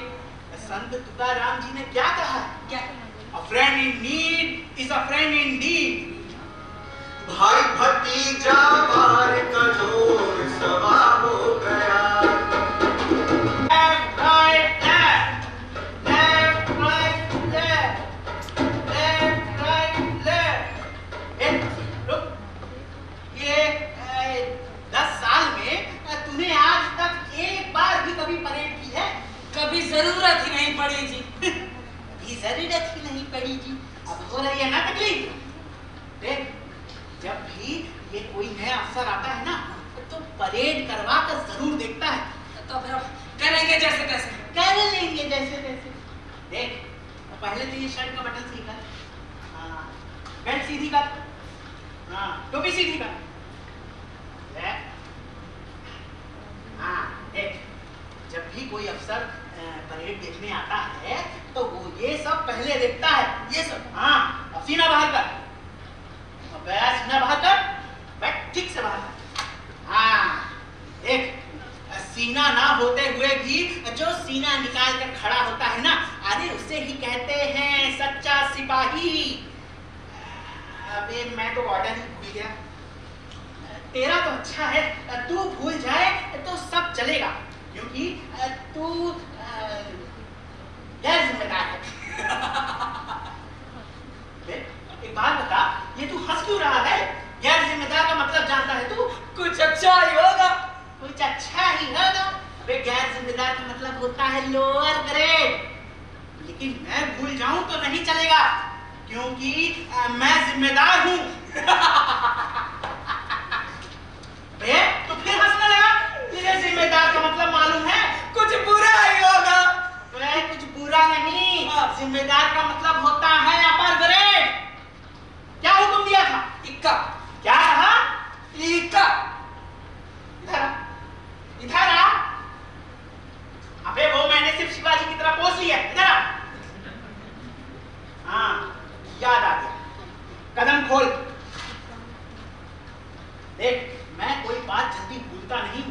संत तुकाराम जी ने क्या कहा? क्या? A friend in need is a friend indeed। भाई भतीजा मार कठोर सवा हो गया। Left, right, left, left, right, left, left, right, left। रुक, ये 10 साल में तूने आज तक एक बार भी कभी परेड की है? कभी जरूरत ही नहीं पड़ी जी। कभी जरूरत ही नहीं पड़ी जी। अब हो रही है ना तकलीफ? देख, जब भी ये कोई नया अफसर आता है ना, तो परेड करवा कर जरूर देखता है। तो फिर करेंगे जैसे तैसे। कर लेंगे जैसे तैसे। देख, पहले तो ये शर्ट का बटन सही कर, बेल्ट सीधी कर, टोपी सीधी कर। देख, जब भी कोई अफसर परेड देखने आता है तो वो ये सब पहले देखता है। ये सब, अब सीना बाहर कर, सीना बाहर कर, बैठ ठीक से बाहर कर। होते हुए भी जो सीना निकाल कर खड़ा होता है ना, अरे उसे ही कहते हैं सच्चा सिपाही। अबे मैं तो ऑर्डर ही भूल गया। तेरा तो अच्छा है, तू भूल जाए तो सब चलेगा, क्योंकि तू गैर जिम्मेदार है। एक बात बता, ये तू हंस क्यों रहा है? गैर जिम्मेदार का मतलब जानता है तू? कुछ अच्छा ही होगा। कुछ अच्छा ही होगा? वे गैर जिम्मेदार का मतलब होता है लोअर ग्रेड। लेकिन मैं भूल जाऊं तो नहीं चलेगा, क्योंकि मैं जिम्मेदार हूं। तो फिर हंसने लगा? तुझे जिम्मेदार का मतलब मालूम है? कुछ बुरा ही होगा। कुछ बुरा नहीं, जिम्मेदार का मतलब होता है अपर ग्रेड। क्या हुक्म दिया था? इक्का। क्या कहा? इक्का। इधर आ। अबे वो मैंने सिर्फ शिवाजी की तरह पोस लिया। इधर आ। हाँ, याद आ गया। कदम खोल। देख, मैं कोई बात जल्दी भूलता नहीं।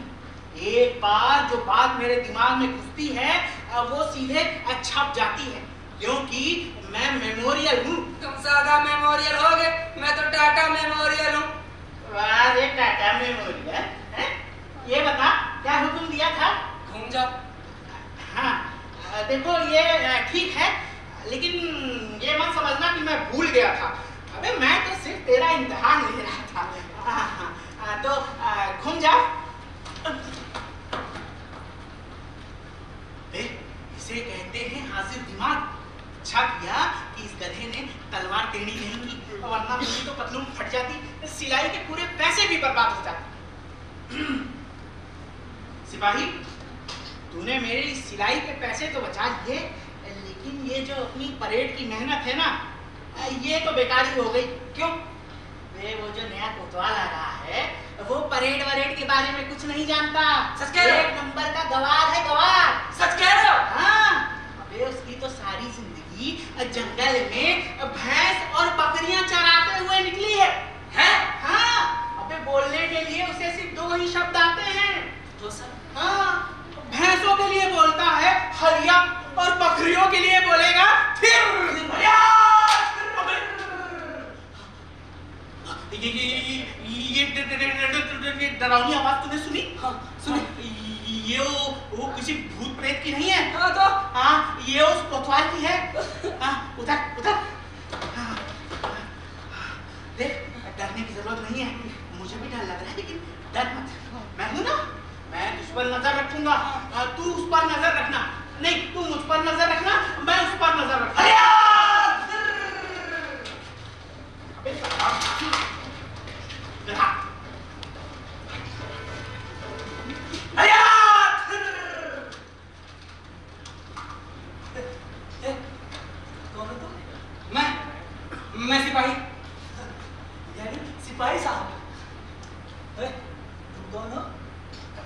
एक बार जो बात मेरे दिमाग में घुसती है, वो सीधे छप जाती है, क्योंकि मैं मेमोरियल हूँ। तुम सादा मेमोरियल हो गए, मैं तो टाटा मेमोरियल हूँ। अरे टाटा मेमोरियल है? ये बता, क्या हुक्म दिया था? घूम जाओ। हाँ, देखो ये ठीक है, लेकिन ये मत समझना कि मैं भूल गया था। अबे मैं तो सिर्फ तेरा इम्तिहान ले रहा था। तो घूम जा। इसे कहते हैं हाजिर दिमाग। अच्छा किया कि इस गधे ने तलवार टेढ़ी नहीं की, वरना मेरी तो पतलून फट जाती, सिलाई के पूरे पैसे भी बर्बाद हो जाते। सिपाही, तूने मेरी सिलाई के पैसे तो बचा लिए, लेकिन ये जो अपनी परेड की मेहनत है ना, ये तो बेकारी हो गई। क्यों? वो जो नया कोतवाल आ रहा है, वो परेड वरेड के बारे में कुछ नहीं जानता। सच कह रहे हो? एक नंबर का गवार है, गवार। सच कह रहे हो? हाँ, अबे उसकी तो सारी जिंदगी जंगल में भैंस और बकरियां चराते हुए निकली है। हैं? हाँ, अबे बोलने के लिए उसे सिर्फ दो ही शब्द आते हैं। तो सर? हाँ, भैंसों के लिए बोलता है हरिया, और बकरियों के लिए बोलेगा फिर। ये डरावनी आवाज तूने सुनी? हाँ, सुनी। ये वो किसी भूत प्रेत की नहीं है। हाँ तो? हाँ, ये उस कोतवाल की है। हाँ, उधर उधर। हाँ, देख, डरने की जरूरत नहीं है। मुझे भी डर लग रहा है, लेकिन डर मत। मैं हूं ना, मैं तुझ पर नजर रखूंगा, तू उस पर नजर रखना। नहीं, तू मुझ पर नजर रखना, मैं उस पर नजर रखूंगा। मैं सिपाही। यानी सिपाही साहब? तुम कौन हो?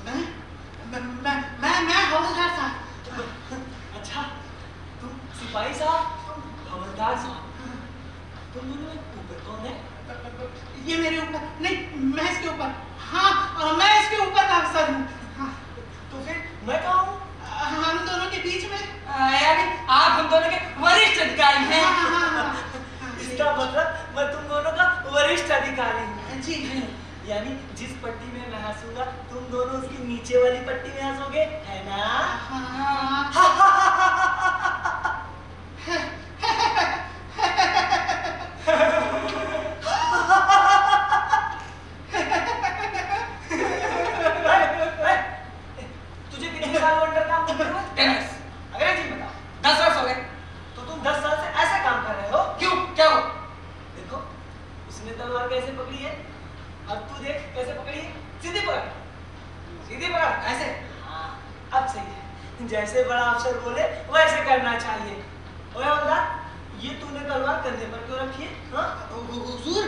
मैं हवलदार साहब। अच्छा, तुम सिपाही साहब, हवलदार साहब। तुम दोनों में ऊपर कौन है? ये मेरे ऊपर नहीं, मैं इसके ऊपर। हाँ, मैं इसके ऊपर का अफसर हूँ। हाँ, तो फिर मैं कहाँ हूँ? हम दोनों के बीच में। यानी आप हम दोनों के वरिष्ठ अधिकारी हैं। इसका मतलब मैं तुम दोनों का वरिष्ठ अधिकारी हूँ। जी। यानी जिस पट्टी में मैं हंसूंगा, तुम दोनों उसकी नीचे वाली पट्टी में हंसोगे, है ना? तुझे कितने साल अंडर काम करते हुए? 10 years। अंग्रेजी में बताओ। 10 वर्ष हो गए। तो तुम 10 साल से ऐसे काम कर रहे हो? क्यों? क्या हुआ? देखो, उसने तलवार कैसे पकड़ी है, अब तू देख कैसे पकड़ी है। सीधी पकड़, सीधी पकड़, ऐसे। हाँ, अब सही है। जैसे बड़ा अफसर बोले वैसे करना चाहिए। ओए हवलदार, ये तूने तलवार कंधे पर क्यों रखी है? हाँ? हुजूर,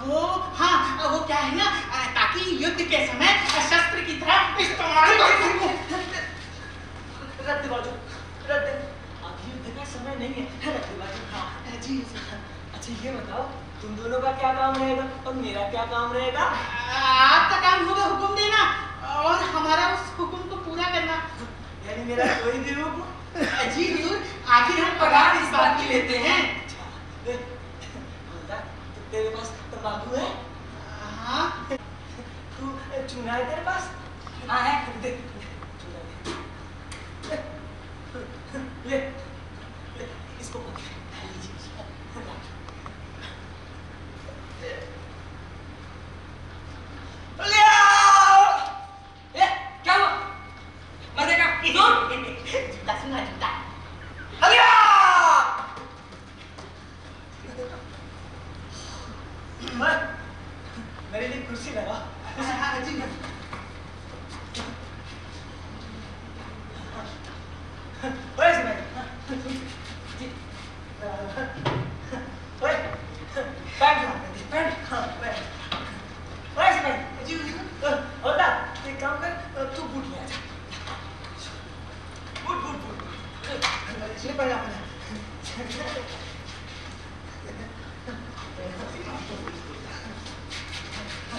वो क्या है ना, ताकि युद्ध के समय शस्त्र की तरह इस्तेमाल कर सकूं। रख दे बाजू, रख दे। अब युद्ध का समय नहीं है, रख दे बाजू। हाँ जी। अच्छा ये बताओ, तुम दोनों का क्या काम रहेगा और मेरा क्या काम रहेगा? आपका काम होगा हुक्म देना, और हमारा उस हुक्म को पूरा करना। यानी मेरा कोई भी हुक्म? जी हुजूर, आखिर हम पगार इस बात की लेते हैं। तेरे पास तंबाकू है? हाँ। तू चूना है तेरे पास? हाँ है, दे चूना दे। ले इसको पकड़। क्या हुआ? मजेगा? जूता सुना, जूता। मेरे लिए कुर्सी लगा। जी ओए जी ओए पैंट पैंट ओए जी होता एक काम कर, तू बूट ले आजा। बूट बूट बूट ये पहला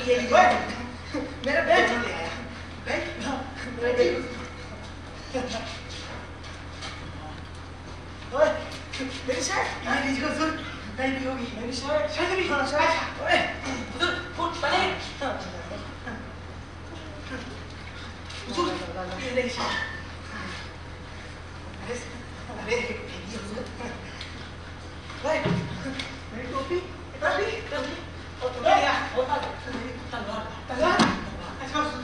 ये मेरा बैग ले आया। बैग मेरा बैग। ओए मेरी शर्ट ये लीजिए हुजूर, बैग भी होगी। मेरी शर्ट शर्ट भी। हाँ शर्ट। ओए हुजूर बूट पहने। हुजूर ये ले शर्ट। अरे ये हुजूर। ओए मेरी टोपी, टोपी, टोपी। और तुम्हें क्या होता है? तलवार तलवार। अच्छा हुजूर।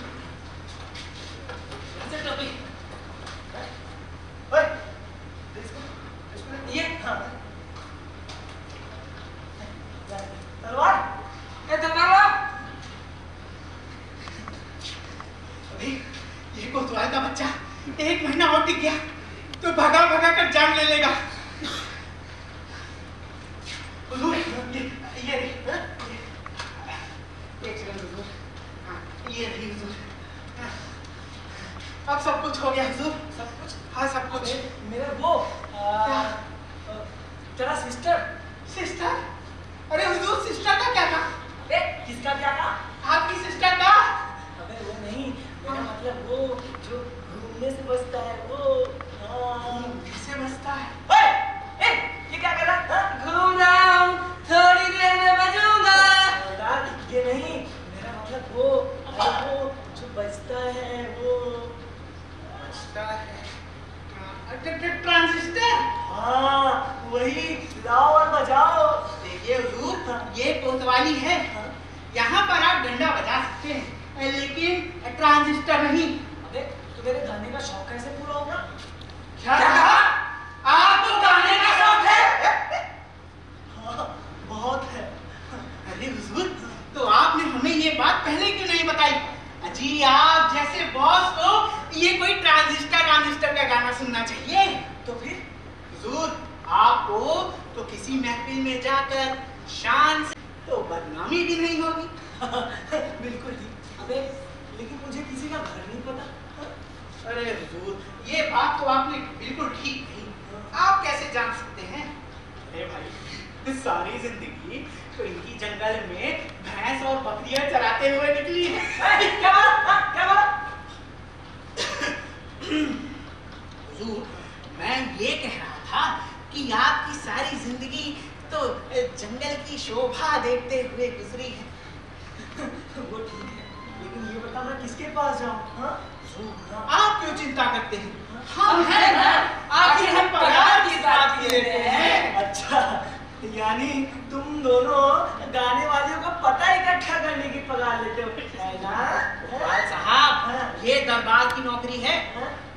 ऐसे टोपी। ओए ये हाँ तलवार। ये तलवार ला। अभी ये कोतवाल का बच्चा 1 महीना और टिक गया तो भगा भगा कर जान ले लेगा। हुजूर ये एक सेकंड हुजूर। हाँ ये रही हुजूर। अब सब कुछ हो गया हुजूर। सब कुछ? हाँ सब कुछ। मेरे वो तेरा सिस्टर। सिस्टर? अरे हुजूर सिस्टर का क्या था? ए किसका क्या था? आपकी सिस्टर का? अबे वो नहीं, मेरा मतलब वो जो घूमने से बचता है वो। किससे बचता है? ओए ए ये क्या कर रहा है? घूम रहा हूँ, थोड़ी देर में बजूंगा। ये नहीं, मेरा मतलब वो जो बचता है वो। बचता है? ट्रांजिस्टर? हाँ वही, लाओ और बजाओ। देखिए हुजूर ये कोतवाली है। यहाँ पर आप डंडा बजा सकते हैं लेकिन ट्रांजिस्टर नहीं। अबे तो मेरे गाने का शौक कैसे पूरा होगा? क्या कहा? आपको गाने का शौक है? हाँ बहुत है। अरे हुजूर तो आपने हमें ये बात पहले क्यों नहीं बताई? जी आप जैसे बॉस को ये कोई ट्रांजिस्टर का गाना सुनना चाहिए। तो फिर हुजूर आपको तो किसी महफिल में जाकर शान से तो बदनामी भी नहीं होगी। बिल्कुल ठीक। अबे लेकिन मुझे किसी का घर नहीं पता। अरे हुजूर ये बात तो आपने बिल्कुल ठीक कही। आप कैसे जान सकते हैं? अरे भाई सारी जिंदगी तो इनकी जंगल में भैंस और बकरियां चराते हुए निकली है। क्या बात? हुजूर मैं ये कह रहा था कि आपकी सारी जिंदगी तो जंगल की शोभा देखते हुए गुजरी है। वो ठीक है, लेकिन ये बता मैं किसके पास जाऊं? हाँ? आप क्यों चिंता करते हैं? हम हैं ना, आखिर हम पगार किस बात की लेते हैं। अच्छा यानी तुम दोनों गाने वालियों को पता इकट्ठा करने की पगार लेते हो, है ना? साहब ये दरबार की नौकरी है।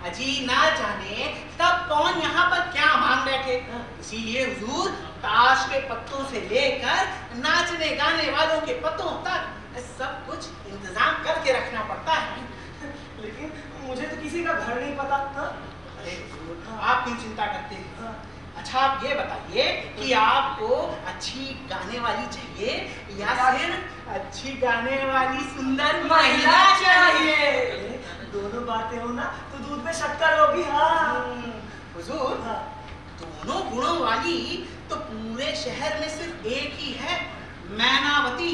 अजी ना जाने तब कौन यहाँ पर क्या मांग बैठे। इसीलिए हुजूर ताश के पत्तों से लेकर नाचने गाने वालों के पत्तों तक सब कुछ इंतजाम करके रखना पड़ता है। लेकिन मुझे तो किसी का घर नहीं पता। अरे हुजूर आप क्यों चिंता करते हैं? अच्छा आप ये बताइए कि आपको अच्छी गाने वाली चाहिए या फिर अच्छी गाने वाली सुंदर महिला चाहिए? दोनों बातें हो ना तो दूध में शक्कर होगी। हाँ हुजूर दोनों गुणों वाली तो पूरे शहर में सिर्फ एक ही है, मैनावती।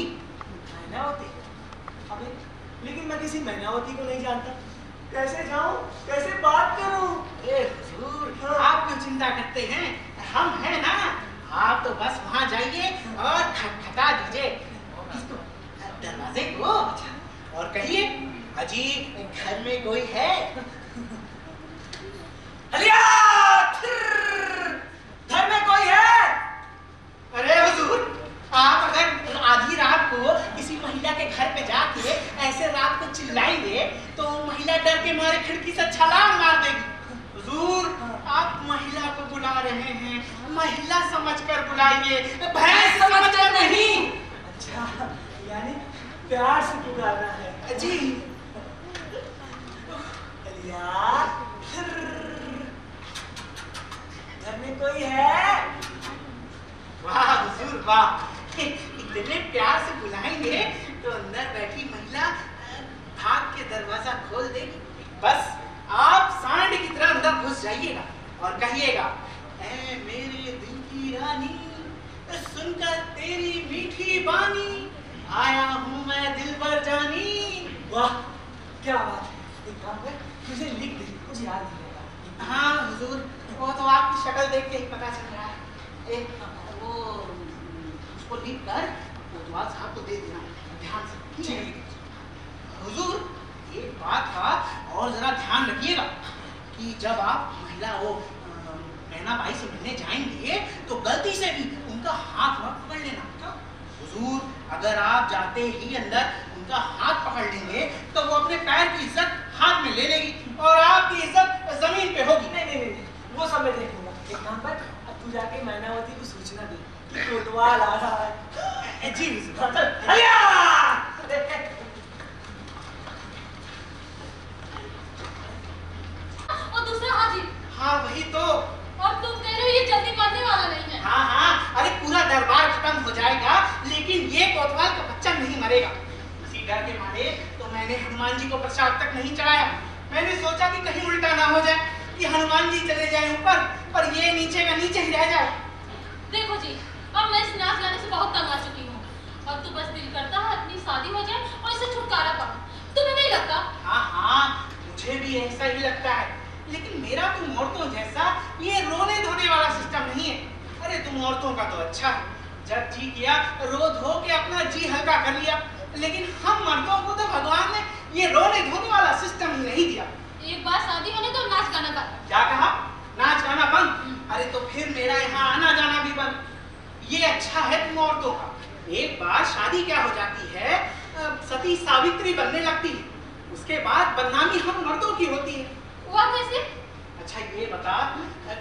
मैनावती? अबे लेकिन मैं किसी मैनावती को नहीं जानता। कैसे जाऊं, कैसे बात करूं? हुजूर, आप क्यों चिंता करते हैं? हम हैं ना। आप तो बस वहां जाइए और खटखटा दीजिए दरवाजे को और कहिए, अजी घर में कोई है? अलिया, घर में कोई है? अरे हुजूर, आप अगर आधी रात को किसी महिला के घर पे जाके ऐसे रात को चिल्लाएंगे तो महिला डर के मारे खिड़की से छलांग मार देगी। हुजूर, आप महिला को बुला रहे हैं, महिला समझकर बुलाइए, भैंस समझकर नहीं। अच्छा, यानी प्यार से पुकारना है। जी। अलिया, घर में कोई है? वाह हुजूर वाह, इतने प्यार से बुलाएंगे तो अंदर बैठी महिला भाग के दरवाजा खोल देगी। बस आप सांड की तरह अंदर घुस जाइएगा और कहिएगा, ऐ मेरे दिल की रानी, सुनकर तेरी मीठी बानी, आया हूँ मैं दिल भर जानी। वाह, क्या बात है। एक काम कर, मुझे लिख दे, मुझे याद नहीं रहेगा। हाँ हुजूर, वो तो आपकी शक्ल देख के ही पता चल रहा है। वो उसको लिख कर कोतवाल साहब को दे देना, ध्यान से। ठीक है हुजूर, एक बात का और जरा ध्यान रखिएगा कि जब आप महिला वो मैना बाई से मिलने जाएंगे तो गलती से भी उनका हाथ मत पकड़ लेना। हुजूर, अगर आप जाते ही अंदर उनका हाथ पकड़ लेंगे तो वो अपने पैर की इज्जत हाथ में ले लेगी और आपकी इज्जत जमीन पे होगी। नहीं, वो सब मैं देख लूंगा। एक काम कर, अब तू जाके मैनावती को सूचना दे कि कोतवाल आ रहा है। जी हुजूर। और दूसरा हाजिर। हाँ वही तो। और तुम कह रहे हो ये जल्दी मरने वाला नहीं है। हाँ, अरे पूरा दरबार खत्म हो जाएगा लेकिन ये कोतवाल का बच्चा नहीं मरेगा। इसी डर के मारे तो मैंने हनुमान जी को प्रसाद तक नहीं चढ़ाया। मैंने सोचा कि कहीं उल्टा ना हो जाए कि हनुमान जी चले जाए ऊपर और ये नीचे का नीचे ही रह जाए। देखो जी, अब मैं इस नाच गाने से बहुत तंग आ चुकी हूँ और तू बस दिल करता है अपनी शादी हो जाए और इसे छुटकारा पाओ। तुम्हें नहीं लगता? हाँ, मुझे भी ऐसा ही लगता है, लेकिन मेरा तुम औरतों जैसा ये रोने धोने वाला सिस्टम नहीं है। अरे तुम औरतों का तो अच्छा है, जब जी किया रो धो के अपना जी हल्का कर लिया, लेकिन हम मर्दों को तो भगवान ने ये रोने धोने वाला सिस्टम ही नहीं दिया। एक बार शादी होने तो नाच गाना कर। क्या कहा? नाच गाना बंद? अरे तो फिर मेरा यहाँ आना जाना भी बंद। ये अच्छा है तुम औरतों का। एक बार शादी क्या हो जाती है, सती सावित्री बनने लगती है, उसके बाद बदनामी हम मर्दों की होती है। हुआ कैसे? अच्छा ये बता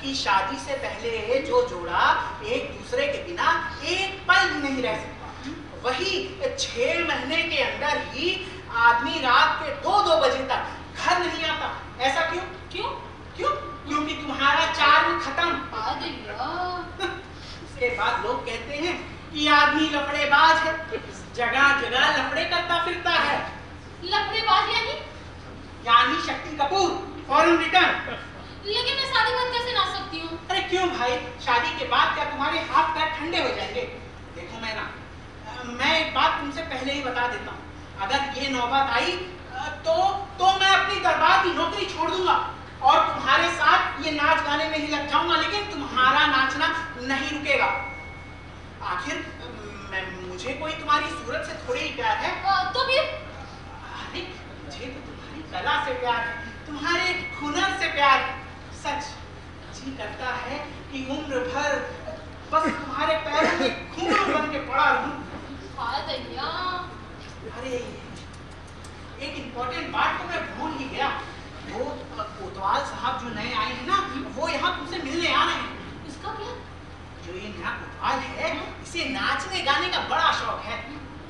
कि शादी से पहले जो जोड़ा एक दूसरे के बिना एक पल भी नहीं रह सकता, वही 6 महीने के अंदर ही आदमी रात के 2-2 बजे तक घर नहीं आता। ऐसा क्यों? क्यों? क्यों? क्योंकि तुम्हारा चार्म खत्म। उसके बाद लोग कहते हैं कि आदमी लफड़ेबाज है, जगह जगह लफड़े करता फिरता है। लफड़ेबाज यानी शक्ति कपूर, फॉरेन रिटर्न। लेकिन मैं शादी बाद कैसे नाच सकती हूँ? अरे क्यों भाई, शादी के बाद क्या तुम्हारे हाथ पैर ठंडे हो जाएंगे? देखो मैं एक बात तुमसे पहले ही बता देता हूँ, अगर ये नौबत आई तो मैं अपनी दरबार की नौकरी छोड़ दूंगा और तुम्हारे साथ ये नाच गाने में ही लग जाऊंगा, लेकिन तुम्हारा नाचना नहीं रुकेगा। आखिर मुझे कोई तुम्हारी सूरत से थोड़ी ही प्यार है। तो फिर? अरे मुझे तो तुम्हारी कला से प्यार है, तुम्हारे हुनर से प्यार है। सच जी करता है कि उम्र भर बस तुम्हारे पैरों में घुंघरू बन के पड़ा रहूं। अरे एक इम्पोर्टेंट बात तो मैं भूल ही गया, वो कोतवाल साहब जो नए आए हैं ना, वो यहाँ तुमसे मिलने आ रहे हैं। इसका क्या? जो ये नया कोतवाल है, इसे नाचने गाने का बड़ा शौक है,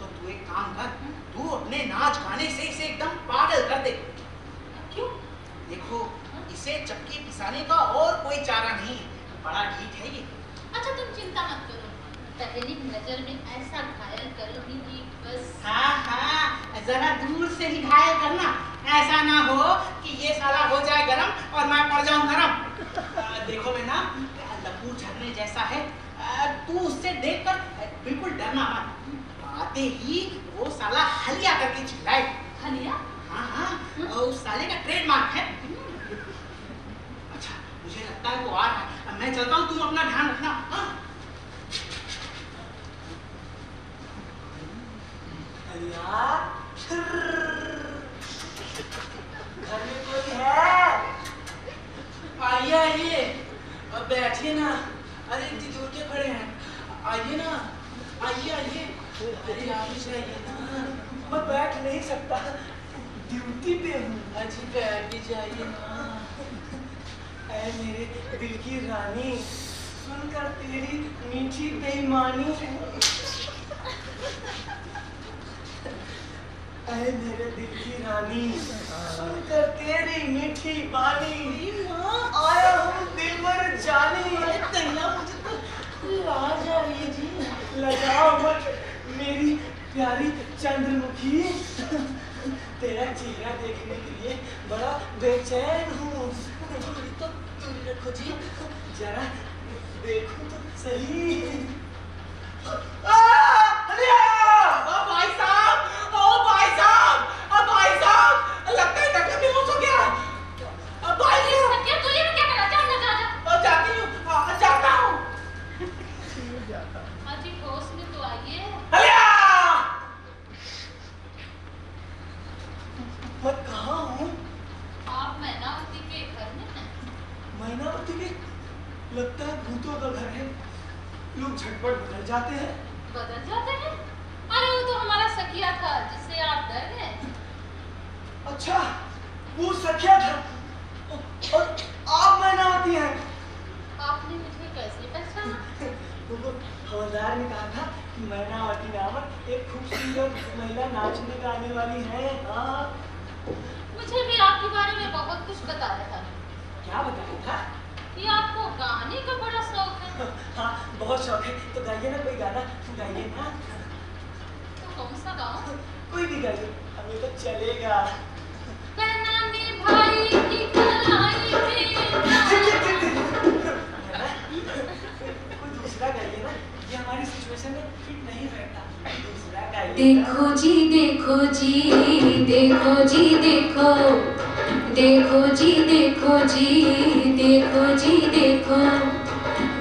तो तू एक काम कर, तू अपने नाच गाने से इसे एकदम पागल कर दे। क्यों? देखो इसे चक्की पिसाने का और कोई चारा नहीं है, बड़ा ठीक है ये। अच्छा तुम चिंता मत करो, पहली नजर में ऐसा घायल करूंगी कि बस। हाँ, जरा दूर से ही घायल करना, ऐसा ना हो कि ये साला हो जाए गरम और मैं पड़ जाऊं नरम। देखो मैं ना लपूर झरने जैसा है, तू उससे देखकर बिल्कुल डरना मत। आते ही वो साला हलिया करके चिल्लाए। हलिया? हाँ, उस साले का ट्रेडमार्क भैया घर में कोई है? आइए आइए, अब बैठिए ना। अरे इतनी दूर के खड़े हैं, आइए ना, आइए आइए। अरे आप ही जाइए ना। मैं बैठ नहीं सकता, ड्यूटी पे हूँ। अजी बैठ भी जाइए ना। ऐ मेरे दिल की रानी, सुनकर तेरी मीठी बेईमानी। ऐ मेरे दिल की रानी, सुनकर तेरी मीठी बानी। आया हूँ दिल भर जानी। कन्या मुझे तो लाज आ रही है जी। लगाओ मत मेरी प्यारी चंद्रमुखी, तेरा चेहरा देखने के लिए बड़ा बेचैन हूँ। तो दूर रखो जी, जरा देखो तो सही। भाई साहब, ओ भाई साहब, भाई साहब, लगता है डॉक्टर बेहोश हो गया। भाई साहब, क्या तू ये क्या करना चाहता? जाती हूँ, जाता हूँ। अजी होश में तो आइए। मैं कहाँ हूँ? आप मैनावती के घर में हैं। मैनावती के? लगता है भूतों का घर है। लोग झटपट बदल जाते हैं। बदल जाते हैं? अरे वो तो हमारा सखिया था जिससे आप डर गए। अच्छा, वो सखिया था और आप मैनावती हैं। आपने मुझे कैसे पहचाना? वो हवलदार ने कहा था कि मैनावती नामक एक खूबसूरत महिला नाचने गाने वाली है। हाँ, मुझे भी आपके बारे में बहुत कुछ बताया था। क्या बताया था? कि आपको गाने का बड़ा शौक है। हाँ, बहुत शौक है। तो गाइए ना कोई गाना, गाइए ना। तो कौन सा गाऊं? कोई भी गाइए, हमें तो चलेगा। बनाने भाई की कलाई में कोई दूसरा गाइए ना, ये हमारी सिचुएशन में फिट नहीं बैठता। दूसरा गाइए। देखो जी देखो जी, देखो जी देखो, देखो जी देखो जी, देखो जी देखो,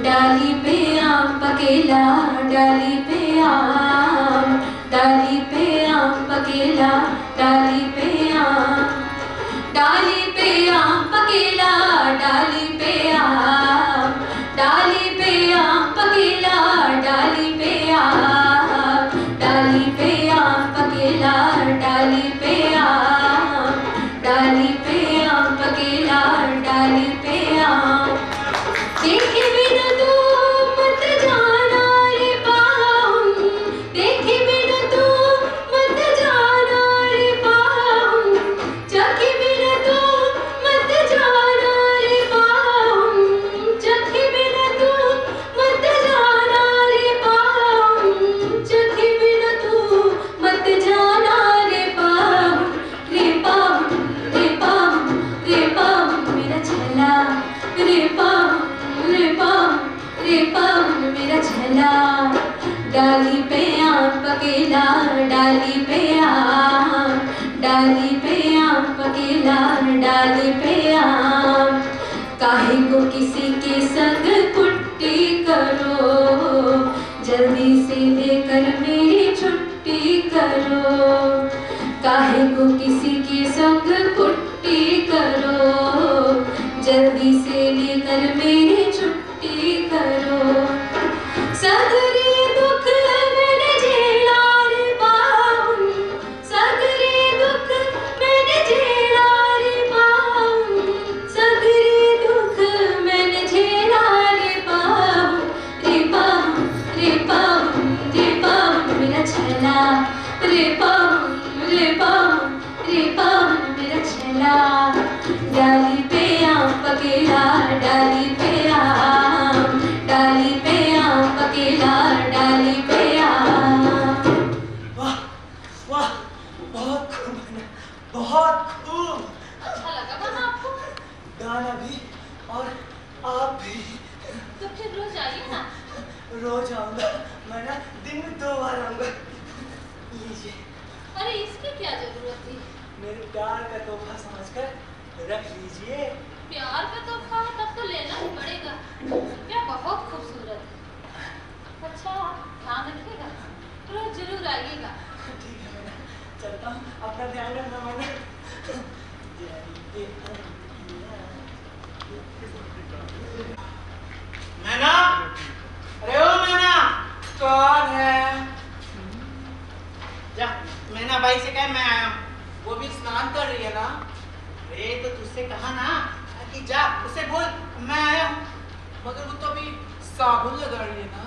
डाली पे आम पकेला, डाली पे आम, डाली पे आम पकेला, डाली पे आम, डाली पे आम पकेला, डाली पे आम, डाली पे आम पकेला, डाली पे आम, डाली पे आम पकेला, डाली पे आम, डाली पे आम पकेला, डाली पे आम। देखे बिना तू मत जाना रे पाऊं, देखे बिना तू मत जाना रे पाऊं, चखे बिना तू मत जाना रे पाऊं, चखे बिना तू मत जाना रे पाऊं, चखे बिना तू मत जाना रे पाऊं, रे पाऊं, रे पाऊं, रे पाऊं मेरा छला, रे पाऊं, रे पाऊं, रे पाऊं मेरा छला। डाली पे आम पकेला, डाली पे आम, डाली पे आम पकेला, डाली पे आम। काहे को किसी के संग कुट्टी करो, जल्दी से लेकर मेरी छुट्टी करो। काहे को किसी के संग कुट्टी करो, जल्दी से लेकर मेरी छुट्टी करो। सगरे दुख मैंने झेला रे पाऊं, सगरे दुख मैंने झेला रे पाऊं, सगरे दुख मैंने झेला रे पाऊं, रे पाऊं, रे पाऊं, रे पाऊं मेरा छला, रे पाऊं, रे पाऊं, रे पाऊं मेरा छला। डाली पे आम पकेला, डाली पे आम, डाली पे आम पकेला, डाली पे आम। वाह वाह, बहुत खूब गाना, बहुत खूब। अच्छा लगा गाना आपको? गाना भी और आप भी। तो फिर रोज आइए ना। रोज आऊंगा मैं ना, दिन में 2 बार आऊंगा। लीजिए। अरे इसकी क्या जरूरत थी? मेरे प्यार का तोहफा समझकर रख लीजिए। प्यार का तोहफा है तब तो लेना ही पड़ेगा। क्या बहुत खूबसूरत है। अच्छा ध्यान रखिएगा, रोज जरूर आइएगा। ठीक है मैडम। मैना बाई से कह मैं आया हूँ। वो भी स्नान कर रही है ना। अरे तो तुझसे कहा ना कि जा उसे बोल मैं आया हूँ। मगर वो तो अभी साबुन लगा रही है ना।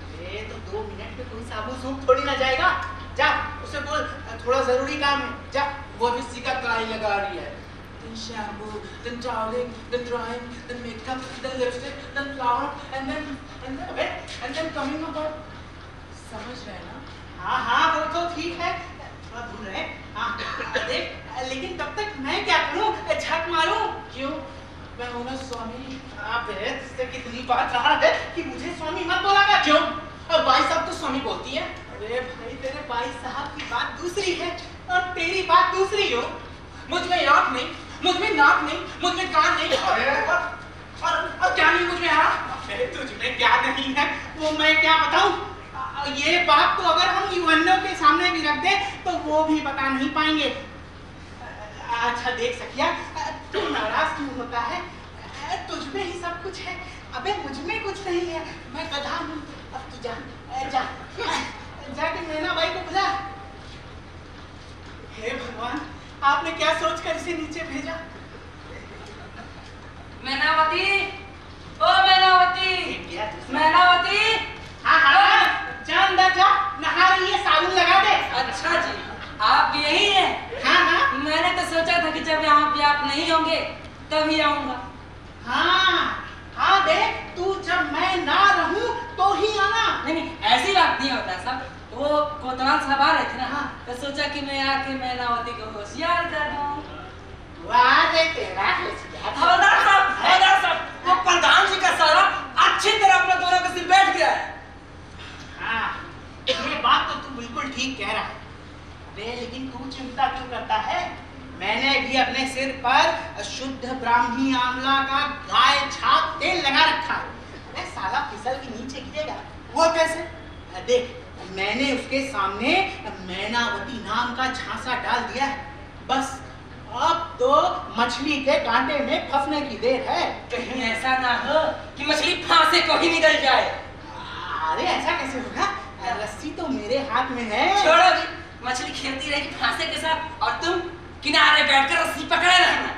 अरे तो 2 मिनट में कोई साबुन सूख थोड़ी ना जाएगा। जा उसे बोल थोड़ा जरूरी काम है। जा। वो अभी सिका काई लगा रही है। Then shampoo, then toweling, then drying, then makeup, then lipstick, then flower, and then coming about. समझ रहे ना? हाँ हाँ वो तो ठीक है। थोड़ा भूल रहे। हाँ देख लेकिन तब तक मैं क्या करूँ? झक मारूँ? क्यों? मैं हूँ ना स्वामी। आप इससे कितनी बात रहा है कि मुझे स्वामी मत बोला कर। क्यों? अब भाई साहब तो स्वामी बोलती है। अरे भाई तेरे भाई साहब की बात दूसरी है और तेरी बात दूसरी हो। मुझ में आँख नहीं, मुझ में नाक नहीं, मुझ में कान नहीं, और क्या नहीं मुझ में है? अरे तुझ में क्या नहीं है वो मैं क्या बताऊं? ये बात तो अगर हम युवनों के सामने भी रख दे तो वो भी बता नहीं पाएंगे। अच्छा देख सखिया तू नाराज क्यों होता है? तुझ में ही सब कुछ है। अबे मुझ में कुछ नहीं है। मैं गधा हूँ। अब तू जा जा जाके मैना बाई को बुला। हे भगवान आपने क्या सोचकर इसे नीचे भेजा? मैनावती, ओ मैनावती, मैनावती। हाँ हाँ जा अंदर जा नहा रही है साबुन लगा दे। अच्छा जी आप यही हैं? हाँ हाँ मैंने तो सोचा था कि जब यहाँ पे आप नहीं होंगे तभी आऊँगा। हाँ हाँ देख तू जब मैं ना रहूं तो ही आना। नहीं ऐसी बात नहीं होता सब। वो कोतवाल साहब आ रहे थे ना तो सोचा कि मैं आके मैनावती को होशियार कर दूं। वाह रे तेरा होशियार। हवलदार साहब वो प्रधान जी का साला अच्छी तरह अपने दोनों के सिर बैठ गया है। हाँ ये बात तो तू बिल्कुल ठीक कह रहा है। अरे लेकिन तू चिंता क्यों करता है? मैंने भी अपने सिर पर शुद्ध ब्राह्मी आंवला का गाय छाप तेल लगा रखा है। अरे साला फिसल के नीचे गिरेगा। वो कैसे? देख मैंने उसके सामने मैनावती नाम का झांसा डाल दिया है। बस अब तो मछली के कांटे में फंसने की देर है। कहीं ऐसा ना हो कि मछली फांसे को ही निकल जाए। अरे ऐसा कैसे होगा? रस्सी तो मेरे हाथ में है। छोड़ो जी मछली खेलती रहेगी फांसे के साथ और तुम किनारे बैठकर रस्सी पकड़े रहना।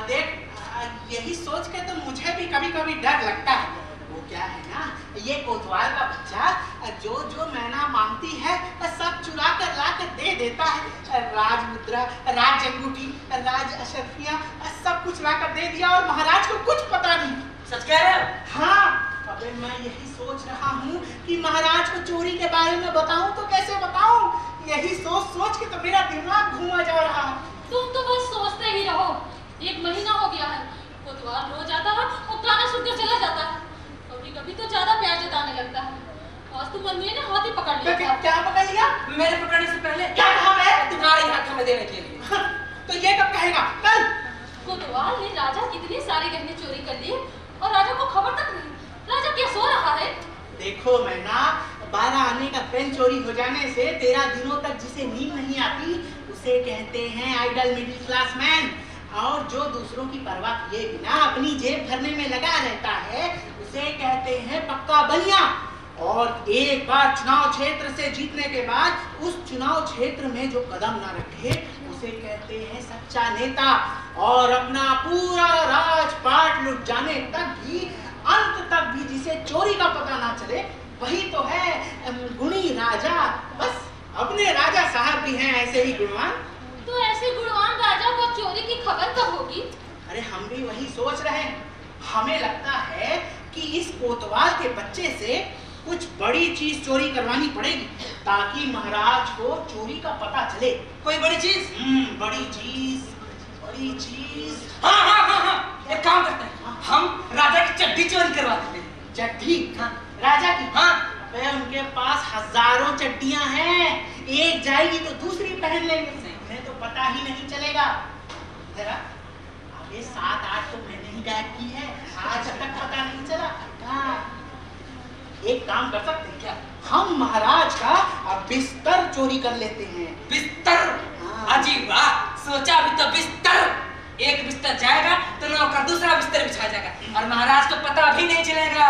देख यही सोच के तो मुझे भी कभी कभी डर लगता है। वो क्या है ना ये कोतवाल का बच्चा जो जो मैना मांगती है सब चुरा कर ला कर दे देता है। राज मुद्रा, राज अंगूठी, राज अशरफियां सब कुछ ला कर दे दिया और महाराज को कुछ पता नहीं। सच कह रहे हो? हाँ अबे मैं यही सोच रहा हूँ कि महाराज को चोरी के बारे में बताऊं तो कैसे बताऊं? यही सोच सोच के तो मेरा दिमाग घूमा जा रहा है। तुम तो बस सोचते ही रहो। 1 महीना हो गया है कोतवाल रोज आता है और गाना सुनकर चला जाता है। कभी कभी तो ज्यादा प्यार जताने लगता है। आज तो मम्मी ने हाथ ही पकड़ लिया। क्या पकड़ लिया? मेरे पकड़ने से पहले क्या कहा मैं? तुम्हारे हाथ में देने के लिए। तो ये कब कहेगा? कल। कोतवाल ने राजा कितने सारे गहने चोरी कर लिए और राजा को खबर तक नहीं। राजा क्या सो रहा है? देखो मैना 12 आने का पेन चोरी हो जाने से 13 दिनों तक जिसे नींद नहीं आती उसे कहते हैं आइडल मिडिल क्लास मैन। और जो दूसरों की परवाह किए बिना अपनी जेब भरने में लगा रहता है उसे कहते हैं पक्का बनिया। और एक बार चुनाव क्षेत्र से जीतने के बाद उस चुनाव क्षेत्र में जो कदम ना रखे उसे कहते हैं सच्चा नेता। और अपना पूरा राजपाट लुट जाने तक भी अंत तक भी जिसे चोरी का पता ना चले वही तो है गुणी राजा। बस अपने राजा साहब भी हैं ऐसे ही गुणवान। तो ऐसे गुणवान राजा को चोरी की खबर कब होगी? अरे हम भी वही सोच रहे हैं। हमें लगता है कि इस कोतवाल के बच्चे से कुछ बड़ी चीज चोरी करवानी पड़ेगी ताकि महाराज को चोरी का पता चले। कोई बड़ी चीज? बड़ी चीज बड़ी चीज। हाँ एक काम करते हैं हम राजा की चड्डी चोरी करवा देते हैं। चड्डी? हाँ राजा की? हाँ उनके पास हजारों चड्डियां हैं। एक जाएगी तो दूसरी पहन लेंगे। उन्हें तो पता ही नहीं चलेगा। जरा अबे 7-8 तो मैंने ही गायब की है। आज तक पता नहीं चला। हाँ एक काम कर सकते हैं क्या? हम महाराज का बिस्तर चोरी कर लेते हैं। बिस्तर? अजीब वाह सोचा अभी तो बिस्तर। एक बिस्तर जाएगा तो नौकर दूसरा बिस्तर बिछा जाएगा और महाराज को पता भी नहीं चलेगा।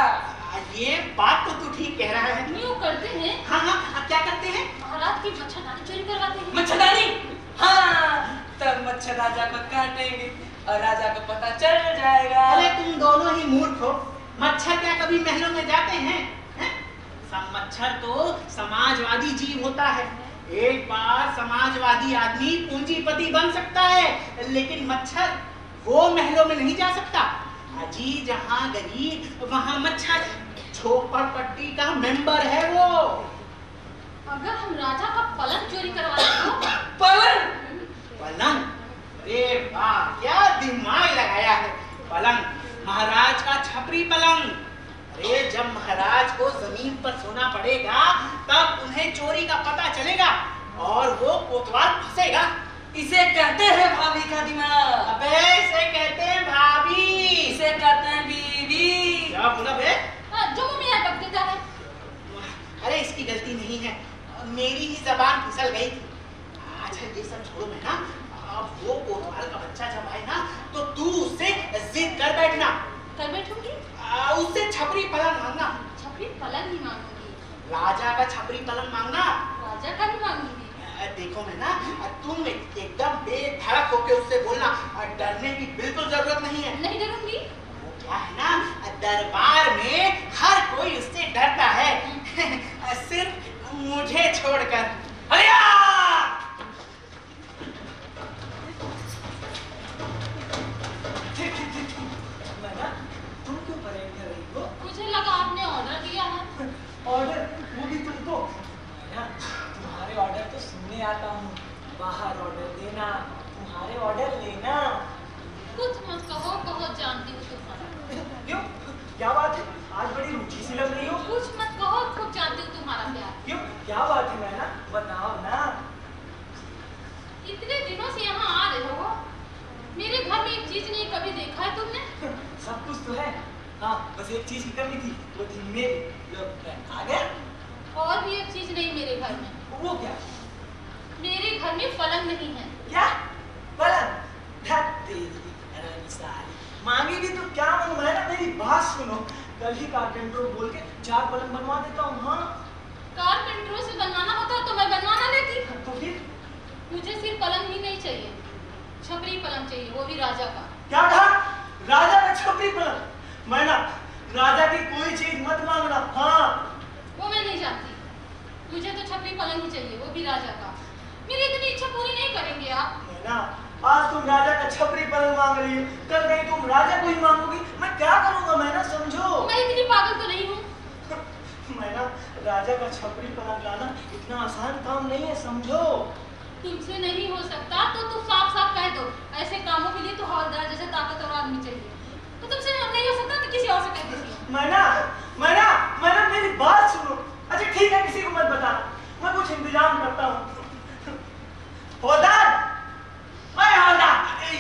ये बात तो तू ठीक कह रहा है। यूँ करते हैं। हाँ क्या करते हैं? महाराज की मच्छर राजा को काटेंगे और राजा को पता चल जाएगा। अरे तुम दोनों ही मूर्ख हो। मच्छर क्या कभी महलों में जाते हैं? सब मच्छर तो समाजवादी जीव होता है। एक बार समाजवादी आदमी पूंजीपति बन सकता है, लेकिन मच्छर वो महलों में नहीं जा सकता। अजी जहाँ गरीब वहाँ मच्छर। झोपड़पट्टी का मेंबर है वो। अगर हम राजा का पलंग चोरी करवा लें तो? पलंग? पलंग? अरे वाह, क्या दिमाग लगाया है। पलंग, महाराज का छपरी पलंग। अरे जब महाराज को जमीन पर सोना पड़ेगा तब उन्हें चोरी का पता चलेगा और वो कोतवाल फंसेगा। इसे कहते हैं भाभी का दिमाग। अबे इसे कहते हैं भाभी। इसे कहते हैं बीवी। क्या बोला बे? जो मुंह में आया बक देता है। अरे इसकी गलती नहीं है, मेरी ही जबान फिसल गई थी। अच्छा ये सब छोड़ो मैं ना, अब वो कोतवाल का बच्चा जब आए ना तो तू उससे जिद कर बैठना। कर बैठूंगी? उससे छपरी पलंग मांगना। छपरी पलंग ही मांगूंगी। राजा का छपरी पलंग मांगना। राजा का नहीं मांगूंगी। देखो मैं ना, तुम एकदम बेधड़क होके उससे बोलना, डरने की बिल्कुल जरूरत नहीं है। नहीं डरूंगी। वो क्या है ना, दरबार में हर कोई उससे डरता है सिर्फ मुझे छोड़कर। अया! तुम क्यों परेड कर रही हो? मुझे लगा आपने ऑर्डर दिया है। ऑर्डर? वो भी तुमको? तुम्हारे ऑर्डर तो सुनने आता हूँ। बाहर ऑर्डर देना, तुम्हारे ऑर्डर लेना। कुछ मत कहो, बहुत जानती हूँ तुम्हारा। क्यों? क्या बात है? आज बड़ी रुचि सी लग रही हो। कुछ मत कहो, खूब जानती हूँ तुम्हारा प्यार। क्यों? क्या बात है मैना? बताओ ना। इतने दिनों से यहाँ आ रहे हो, मेरे घर में एक चीज नहीं कभी देखा है तुमने? सब कुछ तो है। हाँ, बस एक चीज की कमी थी, वो थी मेरी। लोग आ गए। और भी एक चीज नहीं मेरे घर में। वो क्या? मेरे घर में पलंग नहीं है। क्या? पलंग? मांगी भी तो क्या मांगू? मैं ना, मेरी बात सुनो। कल ही कारपेंटर बोल के 4 पलंग बनवा देता हूँ। हाँ, कारपेंटरों से बनवाना होता तो मैं बनवाना लेती। तो फिर? मुझे सिर्फ पलंग ही नहीं चाहिए, छपरी पलंग चाहिए, वो भी राजा का। क्या कहा? राजा का छपरी पलंग? मैं ना, राजा की कोई चीज मत मांगना। हाँ, वो मैं नहीं जानती। मुझे तो छपरी पलंग ही चाहिए, वो भी राजा का। मेरी इतनी इच्छा पूरी नहीं करेंगे आप? मैं ना, आज तुम राजा का छपरी पलंग मांग रही हो, कल नहीं तुम राजा को ही मांगोगी। मैं क्या करूंगा? मैं ना, समझो। मैं इतनी पागल तो नहीं हूँ। मैं ना, राजा का छपरी पलंग लाना इतना आसान काम नहीं है, समझो। तुमसे नहीं हो सकता तो तुम साफ साफ कह दो। ऐसे कामों के लिए तो हवलदार जैसे ताकतवर आदमी चाहिए। तो तुमसे नहीं हो सकता तो किसी और से कह दीजिए। मैं ना, मेरी बात सुनो। अच्छा ठीक है, किसी को मत बताना, मैं कुछ इंतजाम करता हूँ। हवलदार! ओए हवलदार!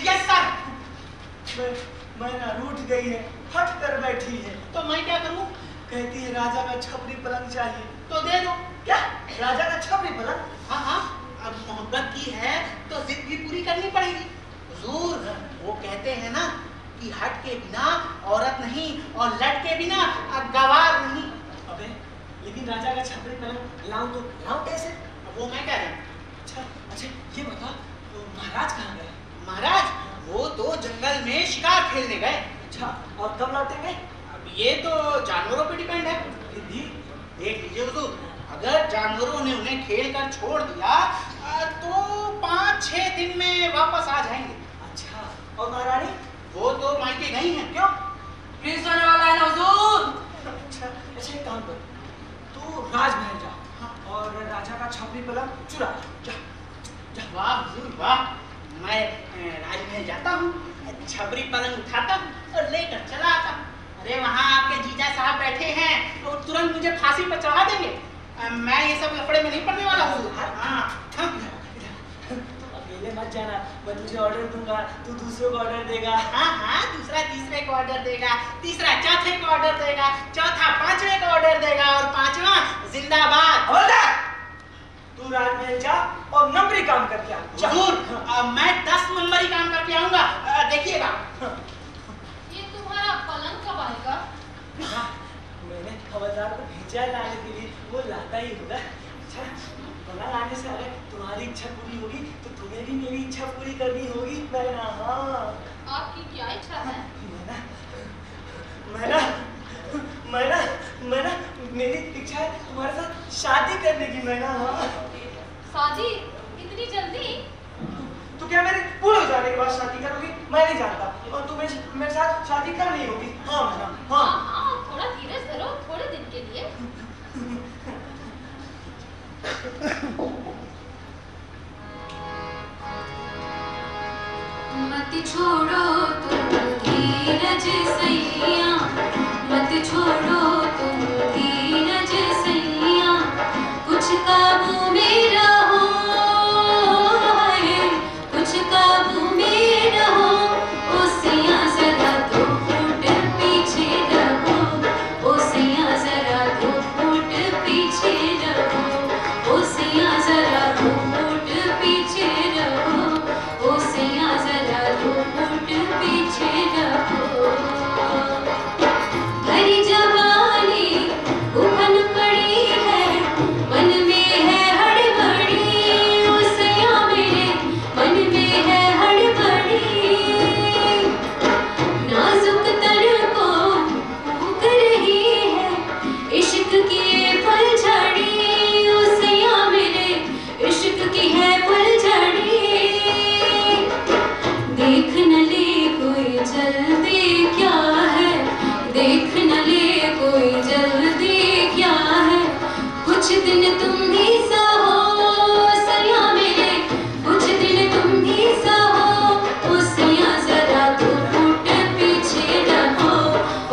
Yes sir. मैं ना, रूठ गई है, हट कर बैठी है। तो मैं क्या करूँ? कहती है राजा का छपरी पलंग चाहिए। तो दे दो। क्या? राजा का छपरी पलंग? हाँ हाँ, अब मोहब्बत की है तो जिद भी पूरी करनी पड़ेगी। हुजूर, वो कहते हैं ना कि हट के बिना औरत नहीं और लट के बिना गवार नहीं। अबे, लेकिन राजा का छपरी पलंग लाऊं तो लाऊं कैसे? वो मैं कह रहा हूँ। अच्छा ये बता, तो महाराज कहाँ गए? महाराज वो तो जंगल में शिकार खेलने गए। अच्छा, और कब लौटेंगे? अब ये तो जानवरों पे डिपेंड है। दीदी, देख लीजिए हुजूर, अगर जानवरों ने उन्हें खेल कर छोड़ दिया तो 5-6 दिन में वापस आ जाएंगे। अच्छा, और महारानी? वो तो मायके गई हैं। क्यों? प्रिंस होने वाला है ना हुजूर। अच्छा, एक काम कर, तू राजमहल जा और राजा का छपरी पलंग चुरा जा। वाह हुजूर वाह, मैं राजमहल जाता हूँ, छपरी पलंग उठाता हूँ और लेकर चला आता हूँ। अरे वहाँ आपके जीजा साहब बैठे हैं तो तुरंत मुझे फांसी पर चढ़ा देंगे। मैं ये सब लफड़े में नहीं पड़ने वाला हूँ। हाँ, अकेले मत जाना, मैं तुझे ऑर्डर दूंगा, तू दूसरों को ऑर्डर देगा। हाँ हाँ, दूसरा तीसरे को ऑर्डर देगा, तीसरा चौथे को ऑर्डर देगा, चौथा पांचवे को ऑर्डर देगा और पांचवा जिंदाबाद। हवलदार, तू राजमहल जा और नंबरी काम करके आ। हुजूर, मैं 10 नंबरी काम करके आऊंगा, देखिएगा। ये तुम्हारा पलंग कब आएगा? मैंने हवलदार को भेजा है लाने के लिए, वो लाता ही होगा। अच्छा, पलंग आने से अगर तुम्हारी इच्छा पूरी होगी तो तुम्हें भी मेरी इच्छा पूरी करनी होगी मैना। हाँ आपकी क्या इच्छा है? मैना मेरी इच्छा है तुम्हारे साथ शादी करने की मैना। हाँ शादी इतनी जल्दी? तो क्या मेरे पूरे हो जाने के बाद शादी करोगी? मैं नहीं जानता, और तुम्हें मेरे साथ शादी करनी होगी। हाँ मैना। हाँ हाँ, थोड़ा धीरज धरो, थोड़े दिन के लिए। मत छोड़ो तुम धीरज सैया, मत छोड़ो तुम धीरज सैया, कुछ काबू में रहो, कुछ काबू में रहो। ओ सैया जरा 2 फुट पीछे रहो, ओ सैया जरा 2 फुट पीछे रहो, ओ सैया जरा 2 फुट पीछे रहो, ओ सैया जरा 2 फुट पीछे रहो। भरी जवानी उफन पड़ी है, मन में है हड़बड़ी, ओ सैया मेरे मन में है हड़बड़ी। नाजुक तर को फूक रही है इश्क की ये फुलझड़ी, ओ सैया मेरे इश्क की है फुलझड़ी। देख न ले कोई जल्दी क्या है, देख न ले कोई जल्दी क्या है, कुछ दिन तुम भी सहो सैया मेरे, कुछ दिन तुम भी सहो। ओ सैया जरा 2 फुट पीछे रहो,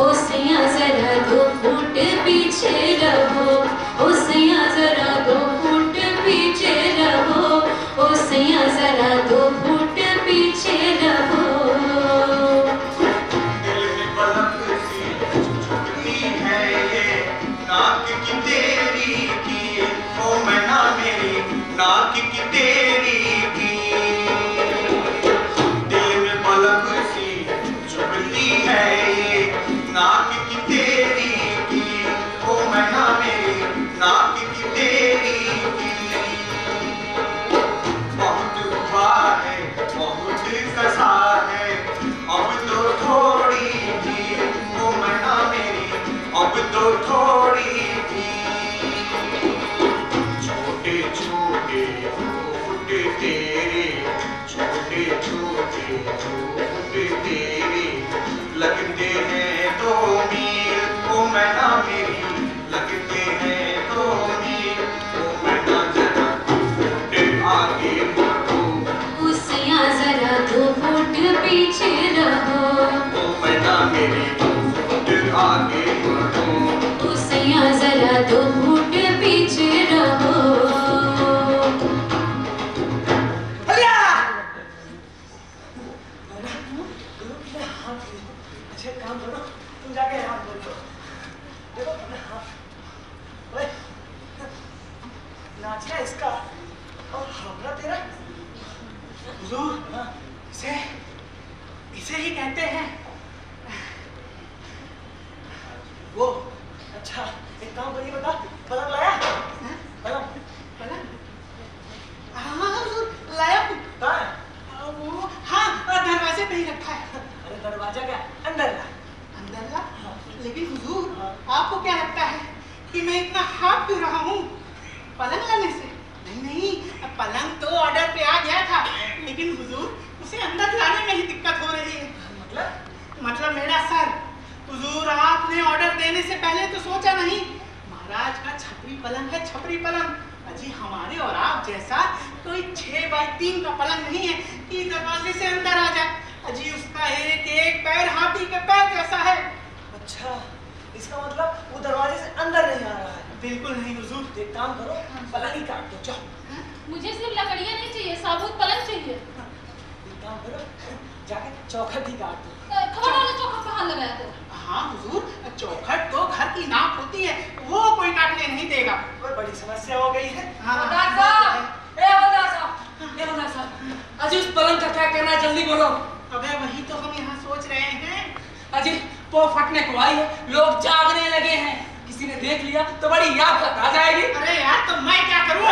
ओ सैया जरा 2 फुट पीछे रहो, ओ सैया जरा 2 फुट पीछे रहो, ओ सैया जरा 2 फुट पीछे रहो। दिल में पलक सी झुकती है ये नाक की तेरी की, ओ मैना मेरी नाक की तेरी की। दिल में पलक सी झुकती है ये नाक की तेरी की, ओ मैना मेरी नाक की तेरी की। बहुत हुआ है बहुत कसा है, अब तो थोड़ी थी, ओ मैना मेरी अब तो थोड़ी थी। छोटे छोटे फूट तेरे, छोटे छोटे फूट तेरे, लगते हैं 2 मील, ओ मैना मेरी लगते हैं 2 मील। ओ मैना जरा फुट आगे बढ़ो, ओ सैया जरा 2 फुट पीछे रहो, ओ मैना मेरी 2 फुट आगे बढ़ो। ओ सैया जरा 2 फुट पीछे रहो। भैया मैना मेरा हाथ ले। अच्छा एक काम करो, तुम जाके हाथ धो लो। देखो अपना हाथ, ओए नाचना इसका और हावड़ा तेरा। हुजूर, इसे ही कहते हैं वो अच्छा एक काम करिए, बता पलंग लाया? पलंग पलंग। हाँ हुजूर, लाया हूँ। कहाँ है? वो हाँ, दरवाजे पे ही रखा है। अरे दरवाजा क्या अंदर ला। अंदर ला? लेकिन हुजूर, आपको क्या लगता है कि मैं इतना हाफ क्यों रहा हूँ पलंग लाने से? नहीं, पलंग तो ऑर्डर पे आ गया था, लेकिन हुजूर उसे अंदर लाने में ही दिक्कत हो रही है। मतलब मेरा सर। हुजूर आपने ऑर्डर देने से पहले तो सोचा नहीं, महाराज का छपरी पलंग है, छपरी पलंग। अजी हमारे और आप जैसा कोई 6 बाई 3 का पलंग नहीं है कि दरवाजे से अंदर आ जाए। अजी उसका एक एक पैर हाथी के पैर जैसा है। अच्छा इसका मतलब वो दरवाजे से अंदर नहीं आ रहा है? बिल्कुल नहीं हुजूर। एक काम करो, पलंग ही काट दो, जाओ। मुझे सिर्फ लकड़ियाँ नहीं चाहिए, साबुत पलंग चाहिए। एक काम करो, जाके चौखट ही काट दो। खबर वाला चौखट कहाँ लगाया तो? हाँ हुजूर, चौखट तो घर की नाप होती है, वो कोई काटने नहीं देगा। कोई बड़ी समस्या हो गई है। हाँ हवलदार साहब, ए हवलदार साहब, अजी उस पलंग का क्या करना है, जल्दी बोलो। अबे वही तो हम यहाँ सोच रहे हैं। अजी वो फटने को आई है, लोग जागने लगे हैं, किसी ने देख लिया तो बड़ी आफत आ जाएगी। अरे यार तो मैं क्या करूँ?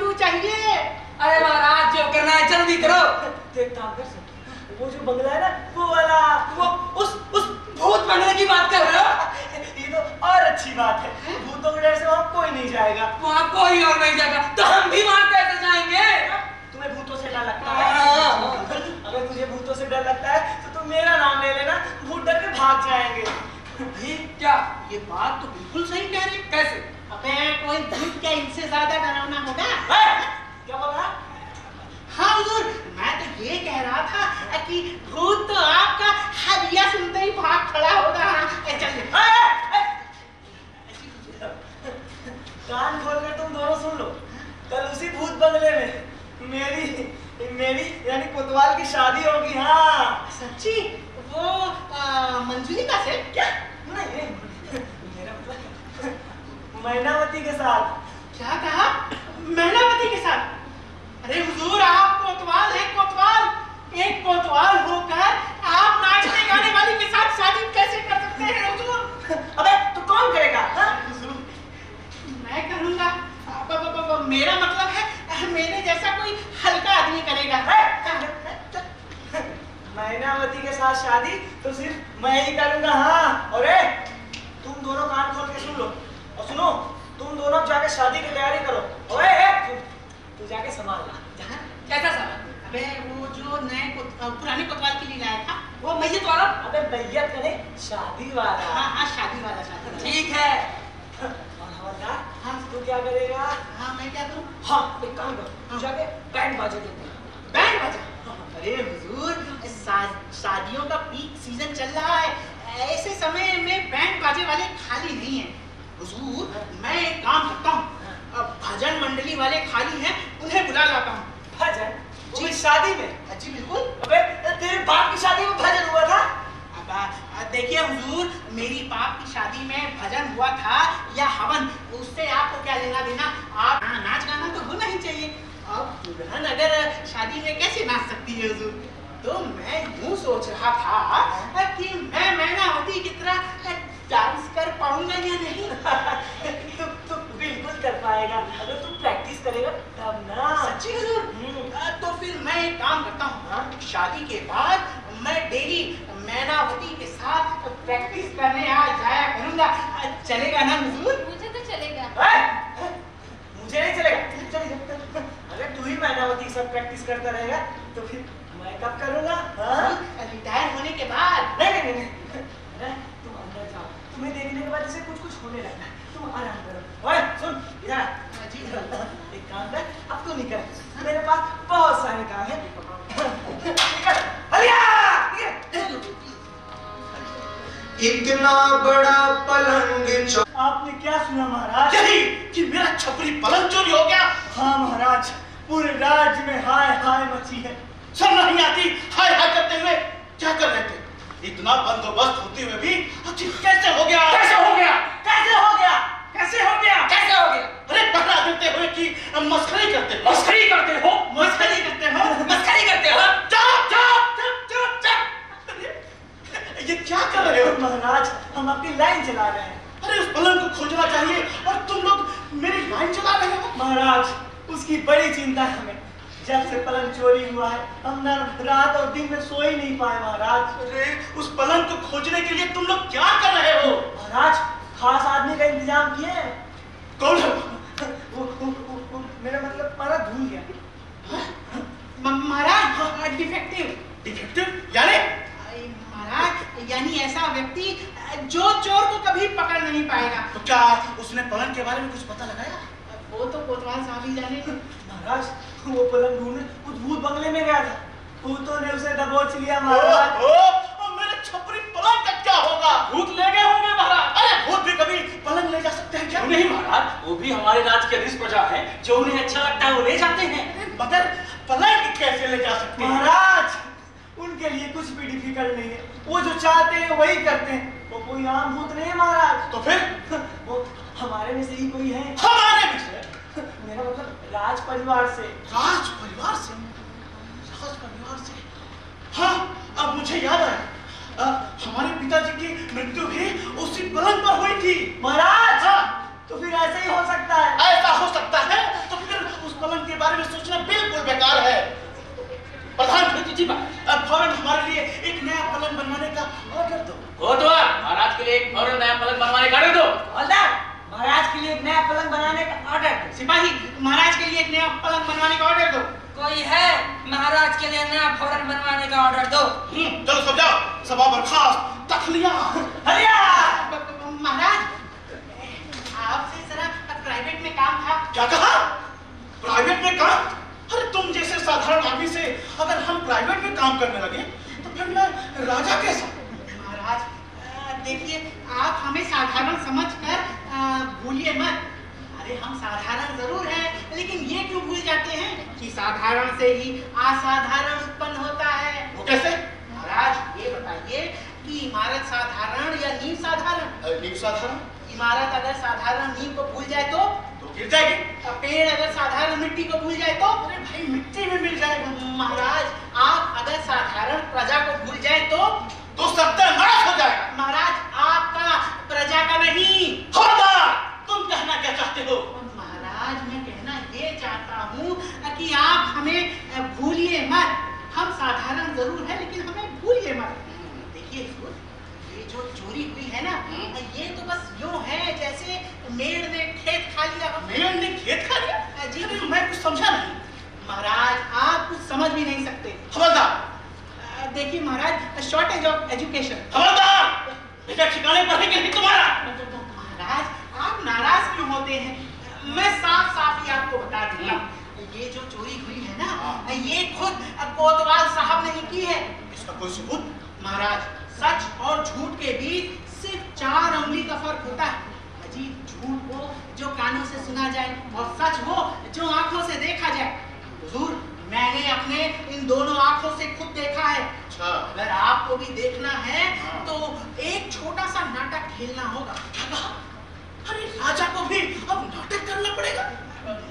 क्यों चाहिए? अरे महाराज जो करना है जल्दी करो। तो एक काम कर सकते, वो जो बंगला है ना वो वाला, वो उस भूत बंगले की बात कर रहे हो? ये तो और अच्छी बात है। भूतों के डर से वहाँ कोई नहीं जाएगा। वहाँ कोई और नहीं जाएगा तो हम भी वहाँ कैसे जाएंगे? तुम्हें भूतों से डर लगता है? अगर तुझे भूतों से डर लगता है तो तुम मेरा नाम ले लेना, भूत डर के भाग जाएंगे। ये क्या? ये बात तो बिल्कुल सही कह रहे। कैसे? अबे कोई भूत क्या इनसे ज्यादा डरावना होगा? क्या बोल रहा? हाँ हुजूर, मैं तो ये कह रहा था कि भूत तो आपका हदिया सुनते ही भाग खड़ा होगा। चलिए कान खोल कर तुम दोनों सुन लो। कल उसी भूत बंगले में मेरी यानी कोतवाल की शादी होगी। हाँ सच्ची? वो मंजुलिका से? क्या? नहीं, मेरा मतलब मैनावती के साथ। क्या कहा? मैनावती के साथ? अरे हुजूर, आप कोतवाल हैं, कोतवाल। एक कोतवाल होकर आप नाचने गाने वाली के साथ शादी कैसे कर सकते हैं हुजूर? अबे तू कौन करेगा? हुजूर, मैं करूंगा। मेरा मतलब है मेरे जैसा कोई हल्का आदमी करेगा। मैनावती के साथ शादी तो सिर्फ मैं ही करूंगा। हाँ, और तुम दोनों कान खोल के सुन लो और सुनो, तुम दोनों जाके शादी की तैयारी करो। तू जाके संभाल ला। कैसा सामान? अबे वो जो नए पुराने कोतवाल के लिए लाया था, वो मैयत वाला? अबे मैयत का नहीं, शादी वाला। हाँ शादी वाला, शादी वाला। ठीक है। और हवलदार, हाँ तू क्या करेगा? हाँ मैं क्या करूँ? हाँ एक काम कर, तू जाके बैंड बाजा दे। बैंड बाजा? अरे हुजूर, शादियों का पीक सीजन चल रहा है, ऐसे समय में बैंड बाजे वाले खाली नहीं हैं। हुजूर, मैं एक काम करता हूँ, भजन मंडली वाले खाली हैं, उन्हें बुला लाता हूँ। भजन? जी शादी में? जी बिल्कुल। अबे तेरे बाप की शादी में भजन हुआ था? अब देखिए हुजूर, मेरी बाप की शादी में भजन हुआ था या हवन, उससे आपको क्या लेना देना? आप नाच गाना तो होना ही चाहिए। अब दुल्हन अगर शादी में कैसे नाच सकती है हुजूर? तो मैं यूं सोच रहा था कि मैं मैनावती की तरह डांस कर पाऊंगा या नहीं। तू बिल्कुल कर पाएगा अगर तू प्रैक्टिस करेगा तब ना। सच्ची हुजूर? तो फिर मैं एक काम करता हूँ, शादी के बाद मैं डेली मैनावती के साथ प्रैक्टिस करने आ जाया करूंगा। चलेगा ना हुजूर? मुझे तो चलेगा। मुझे नहीं चलेगा। चलेगा। अगर तू ही मैनावती के साथ प्रैक्टिस करता रहेगा तो फिर मैं कब करूंगा? रिटायर होने के बाद। नहीं, तुम अंदर जाओ, तुम्हें देखने के बाद जैसे कुछ होने लगता है, तुम आराम करो। ओए सुन, इधर जी। एक काम कर, अब तू निकल, मेरे पास बहुत सारे काम है। निकल, इतना बड़ा पलंग आपने क्या सुना महाराज? यही कि मेरा छपरी पलंग चोरी हो गया। हाँ महाराज, पूरे राज्य में हाय हाय मची है। शर्म नहीं आती हाय हाय करते हुए? क्या कर रहे थे? इतना बंदोबस्त होते हुए भी आखिर कैसे हो गया? कैसे हो गया? कैसे हो गया? कैसे हो गया? कैसे हो गया? अरे पकड़ा देते हुए कि मस्करी करते हो। मस्करी करते हो? मस्करी करते हो? मस्करी करते हो? चुप चुप चुप चुप चुप। ये क्या कर रहे हो? महाराज, हम आपकी लाइन चला रहे हैं। अरे उस पलंग को खोजना चाहिए और तुम लोग मेरी लाइन चला रहे हो। महाराज, उसकी बड़ी चिंता है हमें। जब से पलंग चोरी हुआ है, हम न रात और दिन में सो ही नहीं पाए महाराज। अरे उस पलंग को खोजने के लिए तुम लोग क्या कर रहे हो? महाराज, खास आदमी का इंतजाम किए हैं। कौन है? वो मेरा मतलब महाराज भूल गया। महाराज डिफेक्टिव। डिफेक्टिव यानी? महाराज यानी ऐसा व्यक्ति जो चोर को कभी पकड़ नहीं पाएगा। तो क्या उसने पलंग के बारे में कुछ पता लगाया? वो तो कोतवाल साहब ही जाने। महाराज, वो पलंग ढूंढने उस भूत बंगले में गया था, भूतों ने उसे दबोच लिया महाराज। मेरे छपरी पलंग का क्या होगा? भूत ले गए होंगे महाराज। अरे भूत भी कभी पलंग ले जा सकते हैं क्या? नहीं महाराज, वो भी हमारे राज्य के अधिस प्रजा हैं, जो उन्हें अच्छा लगता है वो ले जाते हैं। मगर पलंग कैसे ले जा सकते हैं? महाराज, उनके लिए कुछ भी डिफिकल्ट नहीं है, वो जो चाहते हैं वही करते हैं। वो कोई आम भूत नहीं है महाराज। तो फिर वो हमारे में से ही कोई है। हमारे में से? मेरा मतलब राज परिवार से। राज परिवार से? राज परिवार से? हाँ, अब मुझे याद आया, हमारे पिताजी की मृत्यु भी उसी पलंग पर हुई थी। महाराज, तो फिर ऐसे ही हो सकता है। ऐसा हो सकता है तो फिर उस पलंग जी फौरन हमारे लिए एक नया पलंग बनवाने का ऑर्डर दो। कोतवाल महाराज के लिए एक फौरन नया पलंग बनवाने का ऑर्डर दो। हवलदार महाराज के लिए एक नया पलंग बनाने का ऑर्डर दो। सिपाही महाराज के लिए एक नया पलंग बनवाने का ऑर्डर दो। कोई है महाराज के लिए नया फौरन बनवाने का ऑर्डर दो। चलो सब जाओ, सभा बर्खास्त, तखलिया हरिया। महाराज आपसे जरा प्राइवेट में काम था। क्या कहा? प्राइवेट में काम? अरे तुम जैसे साधारण आदमी से अगर हम प्राइवेट में काम करने लगे तो फिर मैं राजा कैसा? महाराज देखिए आप हमें साधारण समझकर भूलिए मत। अरे हम साधारण जरूर हैं, लेकिन ये क्यों भूल जाते हैं कि साधारण से ही असाधारण उत्पन्न होता है। वो कैसे? महाराज ये बताइए कि इमारत साधारण या नींव साधारण? नींव साधारण। इमारत अगर साधारण नींव को भूल जाए तो गिर जाएगी। पेड़ अगर साधारण मिट्टी को भूल जाए तो? अरे भाई मिट्टी में मिल जाएगा। महाराज आप अगर साधारण प्रजा को भूल जाए तो सत्यानाश हो जाएगा। महाराज आपका प्रजा का नहीं। खबरदार, तुम कहना क्या चाहते हो? महाराज मैं कहना ये चाहता हूँ कि आप हमें भूलिए मत। हम साधारण जरूर है लेकिन हमें भूलिए मत। देखिए ये जो चोरी हुई है ना, ये तो बस यूं है जैसे मेड़ ने खेत खा लिया। मेड़ ने खेत खा लिया? जी मैं कुछ समझा नहीं। महाराज आप कुछ समझ भी नहीं सकते। खबरदार। देखिए महाराज शॉर्टेज ऑफ एजुकेशन। खबरदार, बेटा ठिकाने पर है कि नहीं तुम्हारा? महाराज आप नाराज क्यों होते हैं? मैं साफ साफ ही आपको बता दूंगा। ये जो चोरी हुई है ना, ये खुद कोतवाल साहब ने ही की है। इसका कोई सबूत? महाराज सच और झूठ के बीच सिर्फ 4 उंगली का फर्क होता है। जी झूठ वो जो कानों से सुना जाए और सच वो जो आंखों से देखा जाए। हुजूर मैंने अपने इन दोनों आंखों से खुद देखा है। अच्छा। अगर आपको भी देखना है तो एक छोटा सा नाटक खेलना होगा। अरे राजा को भी अब नाटक करना पड़ेगा।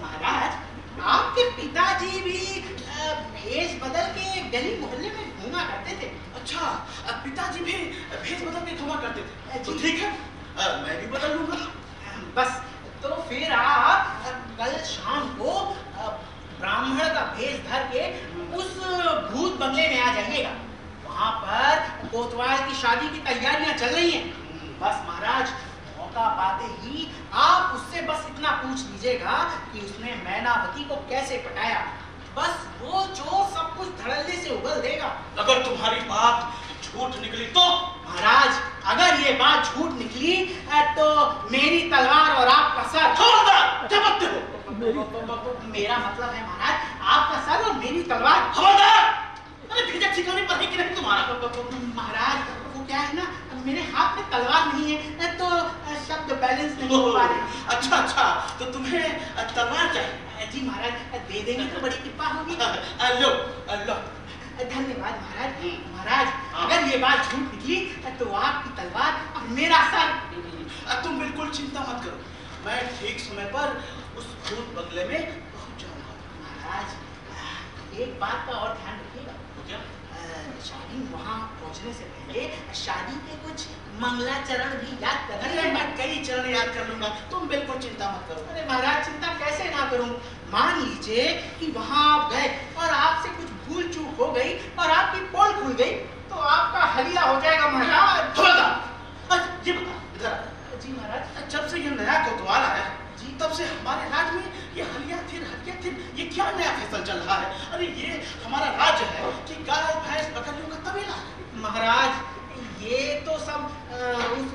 महाराज आपके पिताजी भी भेष बदल के गली मोहल्ले में घूमा करते थे। अच्छा, पिताजी भी भेष बदल के घूमा करते थे। तो ठीक है, मैं भी बदल लूंगा। बस तो फिर आप कल शाम को ब्राह्मण का भेष धर के उस भूत बंगले में आ जाइएगा। वहां पर कोतवाल की शादी की तैयारियां चल रही हैं। बस महाराज मौका पाते ही आप उससे बस इतना पूछ लीजिएगा कि उसने मैनावती को कैसे पटाया। बस वो चोर सब कुछ धड़ल्ले से उगल देगा। अगर तुम्हारी बात झूठ निकली तो? महाराज अगर ये बात झूठ निकली तो मेरी तलवार और आपका सर। खबरदार, क्या बकते हो? मेरा मतलब है महाराज आपका सर और मेरी तलवार। खबरदार! अरे भेजा ठिकाने पर है कि नहीं तुम्हारा? महाराज वो क्या है ना, मेरे हाथ में तलवार नहीं है तो शब्द बैलेंस नहीं हो पा रहे। अच्छा, तो तुम्हें तलवार चाहिए? जी महाराज दे देंगे तो बड़ी कृपा होगी। लो। धन्यवाद महाराज। महाराज अगर ये बात झूठ निकली तो आपकी तलवार और मेरा सर। तुम बिल्कुल चिंता मत करो, मैं ठीक समय पर उस भूत बंगले में पहुंच जाऊंगा। महाराज एक बात का और ध्यान रखिएगा। क्या? शादी वहाँ पहुँचने से पहले शादी के कुछ मंगलाचरण भी याद कर। अरे मैं कई चरण याद कर लूंगा, तुम बिल्कुल चिंता मत करो। अरे महाराज चिंता कैसे ना करूं। मान लीजिए कि वहाँ आप गए और आपसे कुछ भूल चूक हो गई और आपकी पोल खुल गई तो आपका हलिया हो जाएगा महाराज। ये बता इधर। जी महाराज। जब से ये नया कोतवाल आया जी, तब से हमारे राज्य में ये हलिया थिर ये क्या नया फैशन चल रहा है? अरे ये हमारा राज्य है कि गाय भैंस बकरियों का तबेला है? महाराज ये तो सब उस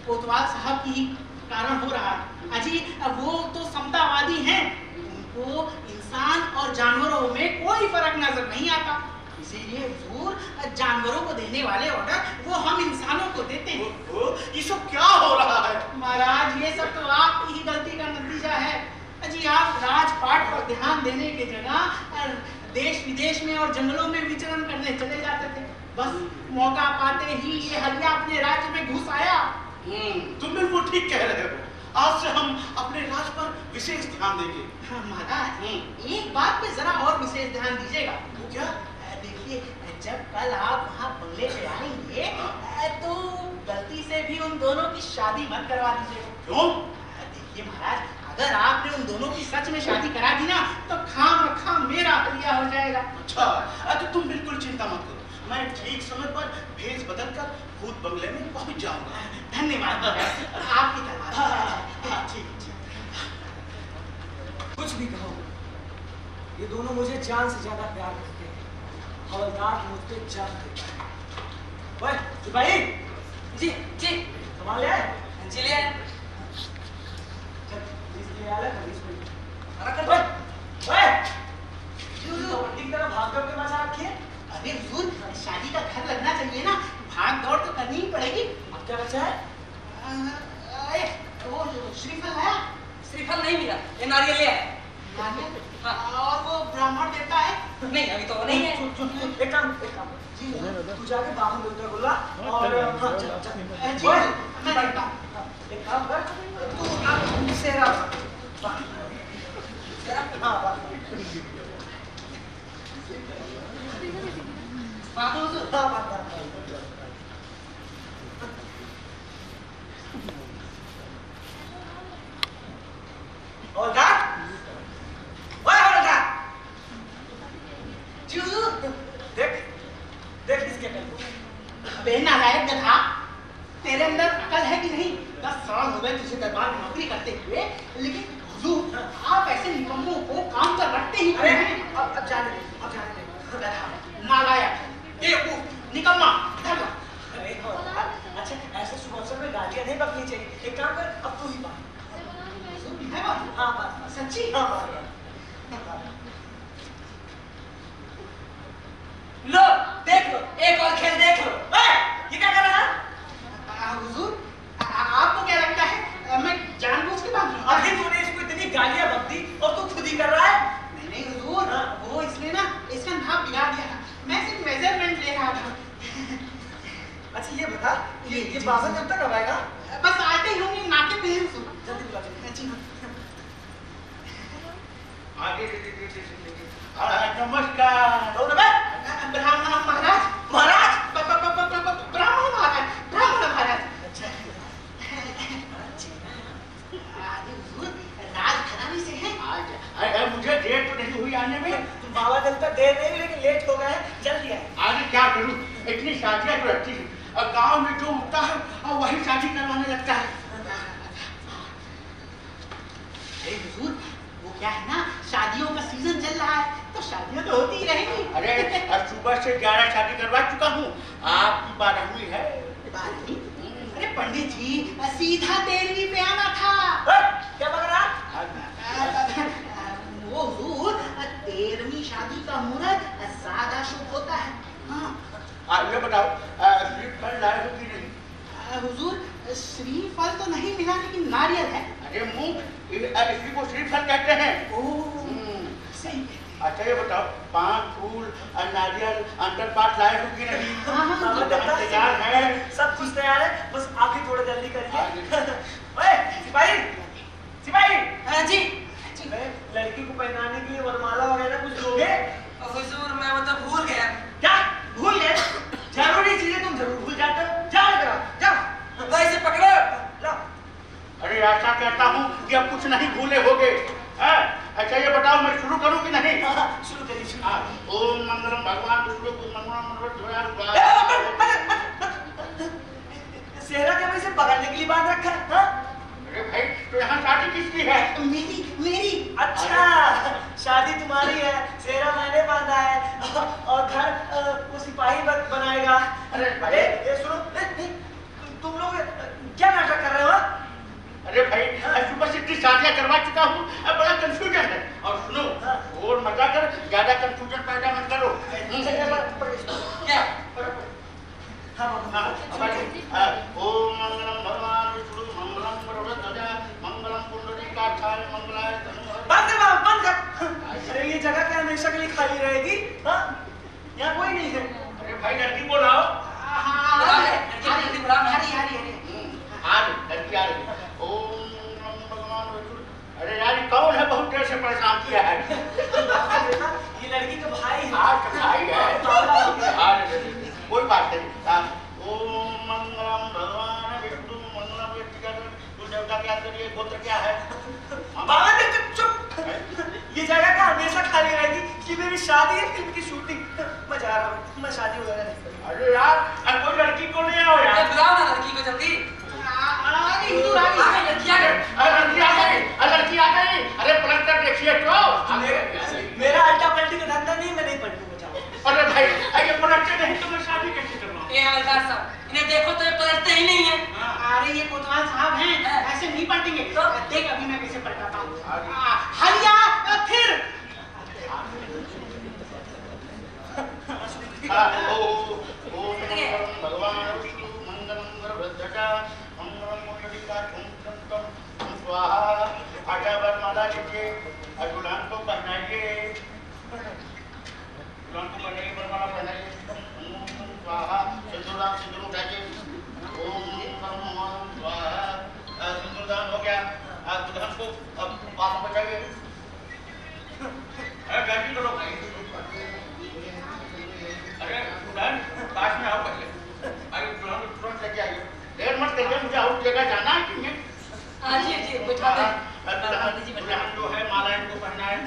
कोतवाल साहब की कारण हो रहा है। अजी वो तो समतावादी हैं, उनको इंसान और जानवरों में कोई फर्क नजर नहीं आता। इसीलिए हुजूर जानवरों को देने वाले ऑर्डर वो हम इंसानों को देते हैं। ये सब क्या हो रहा है? महाराज ये सब तो आपकी ही गलती का नतीजा है। जी आप राजपाट पर ध्यान देने की जगह देश विदेश में और जंगलों में विचरण करने चले जाते थे। बस मौका पाते ही ये हलिया अपने राज्य में घुस आया। तुम बिल्कुल ठीक कह रहे हो। आज से हम अपने राज्य पर विशेष ध्यान देंगे। हाँ, महाराज एक बात पे जरा और विशेष ध्यान दीजिएगा। वो क्या? देखिए जब कल आप वहाँ बंगले पे आएंगे तो गलती से भी उन दोनों की शादी मत करवा दीजिएगा। क्यों? देखिए महाराज अगर आपने उन दोनों की सच में शादी करा दी ना तो खाम मेरा हलिया हो जाएगा। अच्छा, तो तुम बिल्कुल मैं ठीक समय पर भेष बदलकर भूत बंगले में पहुंच जाऊंगा। धन्यवाद आपकी तलवार। ठीक। कुछ भी कहो, ये दोनों मुझे जान से ज्यादा प्यार करते हैं। हवलदार मुझ पे जान देता है। ओए सिपाही, जी जी सामान ले आए? जी ले आए। चल इसलिए आला कर इसमें अरे कर ओए तू ठीक तरह भाग दौड़ के मचा रखी है। अरे हुजूर, शादी का घर लगना चाहिए ना, भाग दौड़ तो करनी ही पड़ेगी। अब क्या बचा है? वो श्रीफल है? श्रीफल नहीं मिला, ये नारियल ले आए। नारियल? हाँ। और वो ब्राह्मण देवता है? नहीं अभी तो नहीं है। एक काम जी तू जाके बाहर मिलकर बोला और हाँ चल जी मैं देखता हूँ। एक काम कर तू आप सेहरा हाँ बात हुजूर। हाँ बात हवलदार, ओए हवलदार, जी हुजूर। देख देख इसके अकल को। अबे नालायक गधा, तेरे अंदर अकल है कि नहीं? 10 साल हो गए तुझे दरबार में नौकरी करते हुए, लेकिन हुजूर आप ऐसे निकम्मों को काम पर रखते ही अरे नहीं। अब जाने दे गधा, नालायक, बेवकूफ, निकम्मा, गधा। अरे हवलदार, अच्छा ऐसे सुबह में गालियां नहीं बकनी चाहिए। एक काम कर अब तू ही बात। है बात? हाँ बात सच्ची? हाँ बात। लो देख लो, एक और खेल देख लो। ये क्या कर रहा है? हुजूर, आपको क्या लगता है मैं जानबूझ के बात करूं? अभी तूने इसको इतनी गालियां बक दी और तू खुद ही कर रहा है। नहीं हुजूर, वो इसने ना इसका नाप बिगाड़ दिया था। मैं सिर्फ मेजरमेंट ले रहा था। अच्छा ये बता, ये बाबा जब तक कब आएगा? बस आते ही होंगे, नाके पे हैं हुजूर। जल्दी बुला दे। जी आगे नमस्कार। ब्राह्मण महाराज। महाराज ब्राह्मण महाराज, ब्राह्मण महाराज। अच्छा अरे हुजूर, राजघराने से हैं। आज मुझे देर तो नहीं हुई आने में। तुम बाबा जब तक देर नहीं लेकिन लेट हो गए, जल्दी आए। आगे क्या करूं, इतनी शादियां तो रखती है और गांव में जो उठता है और वही शादी करवाने लगता है। अरे हुजूर, वो क्या है ना, शादियों का सीजन चल रहा है तो शादियां तो होती ही रहेंगी। अरे अब सुबह से 11 शादी करवा चुका हूँ, आपकी 12वीं है। 12वीं? अरे पंडित जी, सीधा 13वीं पे आना था। क्या बक रहा? वो हुजूर, 13वीं शादी का मुहूर्त ज्यादा शुभ होता है। हाँ। ये बताओ श्रीफल लाए हो कि नहीं? हुजूर, श्रीफल तो नहीं मिला लेकिन नारियल है। अरे मूंग, इसी को श्रीफल कहते हैं। सही। अच्छा ये बताओ, पान फूल और नारियल अंतरपाठ लाए हो कि नहीं? तैयार है, सब कुछ तैयार है, बस आप ही थोड़ा जल्दी करिए। ओए सिपाही, सिपाही। हाँ जी। लड़की को पहनाने के लिए वरमाला वगैरह कुछ दोगे? हुजूर मैं वो तो भूल गया। क्या भूल गए? जरूरी चीजें तुम जरूर भूल जाते हो। जाओ जाओ भाई से पकड़ो। लो। अरे ऐसा कहता हूँ कि अब कुछ नहीं भूले होगे। अच्छा ये बताओ, मैं शुरू करूँ कि नहीं? शुरू करिए। ओम मंगलम भगवान विष्णु को मंगलम सेहरा के वजह से पकड़ने के लिए बांध रखा है। अरे भाई, तो यहाँ शादी किसकी है? मेरी। अच्छा शादी तुम्हारी है, सेहरा मैंने बांधा है और घर वो सिपाही बनाएगा। अरे ये सुनो, तुम लोग क्या नाटक कर रहे हो? अरे भाई, सुबह से इतनी शादियां करवा चुका हूँ, अब बड़ा कंफ्यूजन है। और सुनो, और मजा कर, ज्यादा कंफ्यूजन पैदा मत करो। क्या? ओम मंगलम भगवान विष्णु मंगलम वरदध्वजा मंगलम पुंडरीकाक्षाय मंगलाय बंद कर। अरे ये जगह क्या हमेशा के लिए खाली रहेगी? हाँ यहाँ कोई नहीं है। अरे भाई लड़की बोलाओ। लड़की आ रही। ओम भगवान विष्णु। अरे यार कौन है, बहुत देर से परेशान किया है। ये लड़की का भाई है। भाई है। कोई बात नहीं। ओम मंगलम भगवान विष्णु मंगलम व्यक्तिगत। तू देवता क्या करिए, गोत्र क्या है? बाबा ने चुप। ये जगह का हमेशा खाली रहेगी कि मेरी शादी है, फिल्म की शूटिंग, मैं जा रहा हूँ, मैं शादी वगैरह नहीं करूँगा। अरे यार कोई लड़की को ले आओ यार। बुलाओ ना लड़की को जल्दी। लड़की आ गई। अरे पलट कर देखिए तो। मेरा अल्टा पल्टी का धंधा नहीं, मैं नहीं पलटूंगा। जाओ। अरे भाई ये पलटते नहीं तो मैं शादी कैसे करूँ? ये हवलदार साहब, इन्हें देखो तो ये पलटते ही नहीं है। अरे ये कोतवाल साहब हैं, ऐसे नहीं पलटेंगे। तो देख अभी मैं कैसे पलटाता हूँ। हलिया फिर भगवान विष्णु मंगलम गर्भध्वजा मंगलम मुंडलिका कुंकुम स्वाहा। आटा वरमाला लीजिए और दुल्हन को पहनाइए, दुल्हन को पहनाइए, वरमाला पहनाइए। स्वाहा। सिंदूरदान सिंदूर उठाइए। ओम नमः स्वाहा। सिंदूरदान हो गया। दुल्हन को अब पास बचाइए। अरे गलती करो। अरे दुल्हन पास में आओ पहले। अरे दुल्हन को तुरंत लेके आइए। देर मत करिए, मुझे आउट जगह जाना है कि नहीं? हाँ जी जी, बैठा दे। दुल्हन जो है माला इनको पहना है।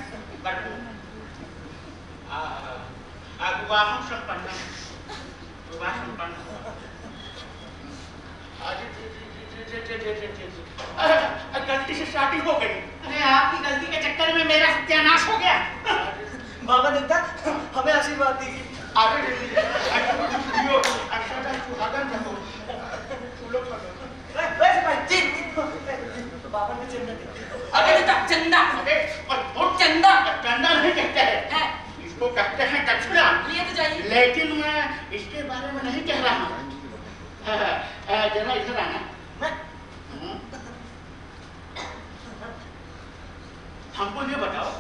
विवाह संपन्न, विवाह संपन्न। गलती से शादी हो गई। अरे आपकी गलती के चक्कर में मेरा सत्यानाश हो गया। बाबा देवता हमें आशीर्वाद दीजिए। बाबा ने चंदा दिया। अरे चंदा, चंदा चंदा नहीं कहते हैं, इसको कहते हैं दक्षिणा। ये तो चाहिए, लेकिन मैं इसके बारे में नहीं कह रहा हूँ। जरा इधर आना। हमको ये बताओ